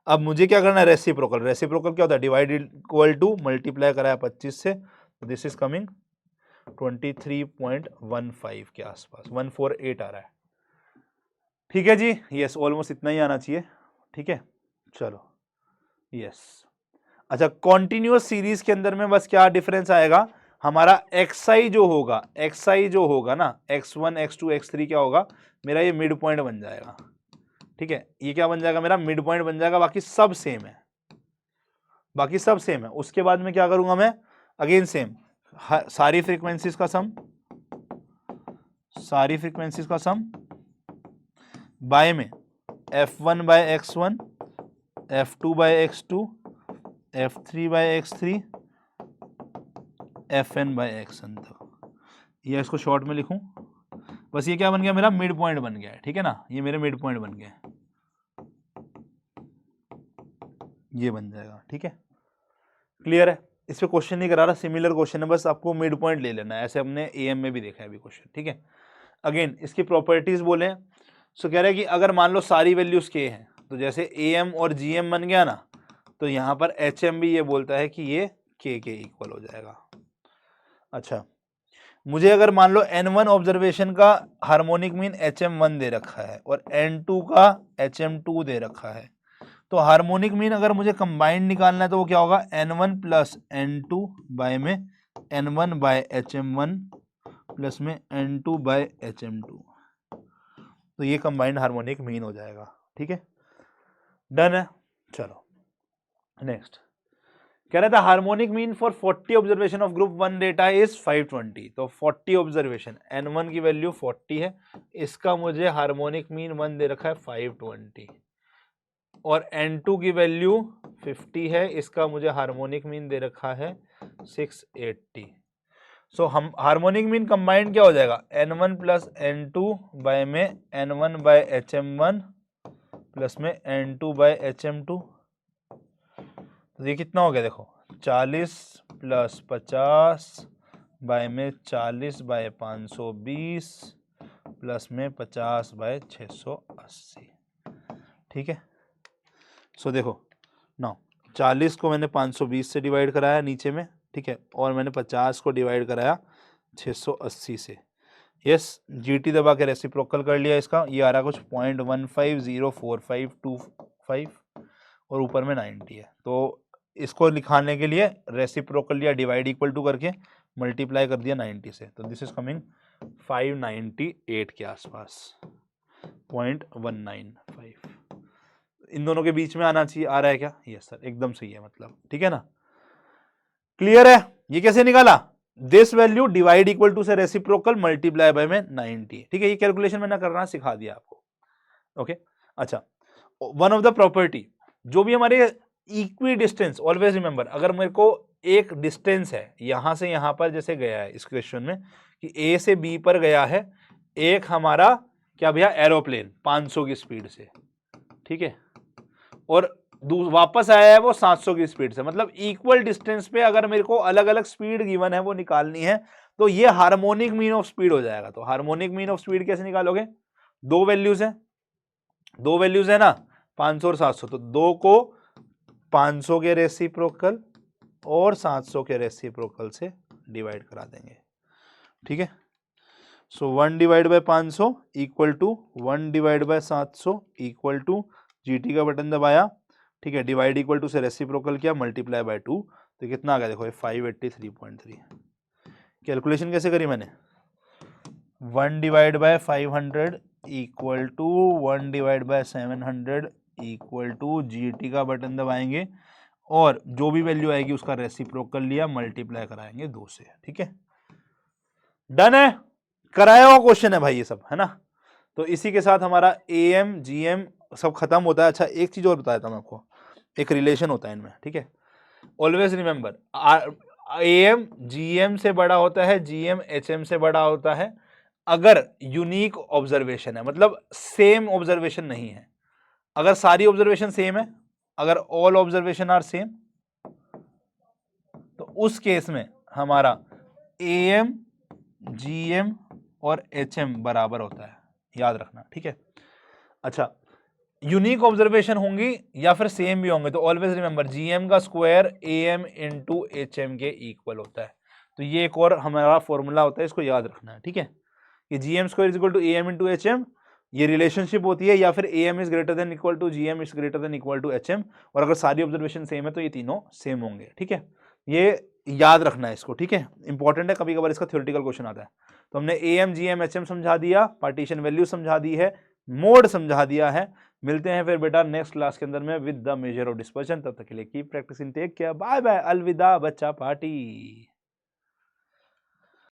A: अब मुझे क्या करना है, रेसिप्रोकल, रेसिप्रोकल क्या होता है, डिवाइड इक्वल टू मल्टीप्लाई कराया 25 से, दिस इज कमिंग 23.15 के आसपास, 148 आ रहा है, ठीक है जी, यस ऑलमोस्ट इतना ही आना चाहिए, ठीक है, चलो यस। अच्छा, कॉन्टिन्यूअस सीरीज के अंदर में बस क्या डिफरेंस आएगा, हमारा xi जो होगा ना, x1 x2 x3 क्या होगा, मेरा ये मिड पॉइंट बन जाएगा, ठीक है, ये क्या बन जाएगा, मेरा मिड पॉइंट बन जाएगा, बाकी सब सेम है, बाकी सब सेम है। उसके बाद में क्या करूंगा मैं, अगेन सेम, सारी फ्रीक्वेंसीज का सम, सारी फ्रीक्वेंसीज का सम बाय में f1 / x1, f2 / x2, f3 / x3, fn / xn तक, ये इसको शॉर्ट में लिखूं, बस ये क्या बन गया, मेरा मिड पॉइंट बन गया है, ठीक है ना, ये मेरे मिड पॉइंट बन गए, ये बन जाएगा, ठीक है, क्लियर है, इस पे क्वेश्चन नहीं करा रहा, सिमिलर क्वेश्चन है, बस आपको मिड पॉइंट ले लेना है, ऐसे हमने AM में भी देखा है अभी क्वेश्चन, ठीक है। अगेन इसकी प्रॉपर्टीज बोले, सो कह रहा है कि अगर मान लो सारी वैल्यूज k हैं, तो जैसे AM और GM बन गया ना, तो यहाँ पर HM भी ये बोलता है कि ये k के इक्वल हो जाएगा। अच्छा, मुझे अगर मान लो N1 ऑब्जर्वेशन का हार्मोनिक मीन HM1 दे रखा है और N2 का HM2 दे रखा है, तो हार्मोनिक मीन अगर मुझे कंबाइंड निकालना है तो वो क्या होगा, N1 + N2 बाय में N1 / HM1 प्लस में N2 / HM2, तो ये कंबाइंड हार्मोनिक मीन हो जाएगा, ठीक है, डन है। चलो नेक्स्ट, कह रहा था harmonic mean for 40 observation of group 1 data is 520, तो 40 ऑब्जर्वेशन, N1 की वैल्यू 40 है, इसका मुझे हार्मोनिक मीन 1 दे रखा है 520, और N2 की वैल्यू 50 है, इसका मुझे हार्मोनिक मीन दे रखा है 680। सो हम हार्मोनिक मीन कंबाइंड क्या हो जाएगा, N1 + N2 बाय में N1 / HM1 प्लस में N2 / HM2, तो ये कितना हो गया, देखो 40 + 50 बाय में 40 / 520 प्लस में 50 / 680, ठीक है। सो देखो ना, 40 को मैंने 520 से डिवाइड कराया नीचे में, ठीक है, और मैंने 50 को डिवाइड कराया 680 से, यस, GT दबा के रेसिप्रोकल कर लिया इसका, ये आ रहा कुछ 0.150452 और ऊपर में 90 है, तो इसको लिखाने के लिए रेसिप्रोकल लिया, डिवाइड इक्वल टू करके मल्टीप्लाई कर दिया 90 से, तो दिस इज कमिंग 598 के आसपास, 0.195, इन दोनों के बीच में आना चाहिए, आ रहा है क्या, यस सर एकदम सही है, मतलब ठीक है ना, क्लियर है। ये कैसे निकाला, this value divide equal to से रेसिप्रोकल मल्टीप्लाई बाय में 90, ठीक है, ये कैलकुलेशन मैंने करना सिखा दिया आपको, ओके। अच्छा, वन ऑफ द प्रॉपर्टी, जो भी हमारे इक्वी डिस्टेंस, ऑलवेज रिमेंबर, अगर मेरे को एक डिस्टेंस है यहां से यहां पर, जैसे गया है इस क्वेश्चन में कि A से B पर गया है एक हमारा क्या भैया, एरोप्लेन 500 की स्पीड से, ठीक है, और वापस आया है वो 700 की स्पीड से, मतलब इक्वल डिस्टेंस पे अगर मेरे को अलग अलग स्पीड गिवन है वो निकालनी है, तो ये हार्मोनिक मीन ऑफ स्पीड हो जाएगा। तो हार्मोनिक मीन ऑफ स्पीड कैसे निकालोगे, दो वैल्यूज है ना, 500 और 700, तो 2 को 500 के रेसिप्रोकल और 700 के रेसिप्रोकल से डिवाइड करा देंगे, ठीक है। So 1 / 500 equal to 1 / 700 equal to GT का बटन दबाया, ठीक है, डिवाइड इक्वल टू से रेसिप्रोकल किया, मल्टीप्लाई बाय 2, तो कितना आ गया देखो, 583.3। कैलकुलेशन कैसे करी मैंने, 1 / 500 equal to 1/700 equal to GT का बटन दबाएंगे और जो भी वैल्यू आएगी उसका रेसिप्रोकल कर लिया, मल्टीप्लाई कराएंगे 2 से। ठीक है, डन है, कराया हुआ क्वेश्चन है भाई ये सब, है ना। तो इसी के साथ हमारा AM GM सब खत्म होता है। अच्छा, एक चीज और बताया था मैं आपको, एक रिलेशन होता है इनमें। ठीक है, ऑलवेज रिमेंबर AM GM से बड़ा होता है, GM HM से बड़ा होता है अगर यूनिक ऑब्जर्वेशन है, मतलब सेम ऑब्जर्वेशन नहीं है। अगर सारी ऑब्जर्वेशन सेम है, अगर ऑल ऑब्जर्वेशन आर सेम, तो उस केस में हमारा AM GM और HM बराबर होता है, याद रखना। ठीक है, अच्छा, यूनिक ऑब्जर्वेशन होंगी या फिर सेम भी होंगे तो ऑलवेज रिमेंबर GM का स्क्वायर AM इंटू HM के इक्वल होता है। तो ये एक और हमारा फॉर्मूला होता है, इसको याद रखना है। ठीक है, कि GM square is equal to AM into HM, ये रिलेशनशिप होती है, या फिर AM is greater than equal to GM is greater than equal to HM, और अगर सारी ऑब्जर्वेशन सेम है तो ये तीनों सेम होंगे। ठीक है, ये याद रखना है इसको। ठीक है, इंपॉर्टेंट है, कभी कभार इसका थ्योरेटिकल क्वेश्चन आता है। तो हमने AM GM HM समझा दिया, पार्टीशन वैल्यू समझा दी है, मोड समझा दिया है। मिलते हैं फिर बेटा नेक्स्ट क्लास के अंदर में with the measure of dispersion. तब तक के लिए keep practicing, take care, bye bye, अलविदा बच्चा पार्टी।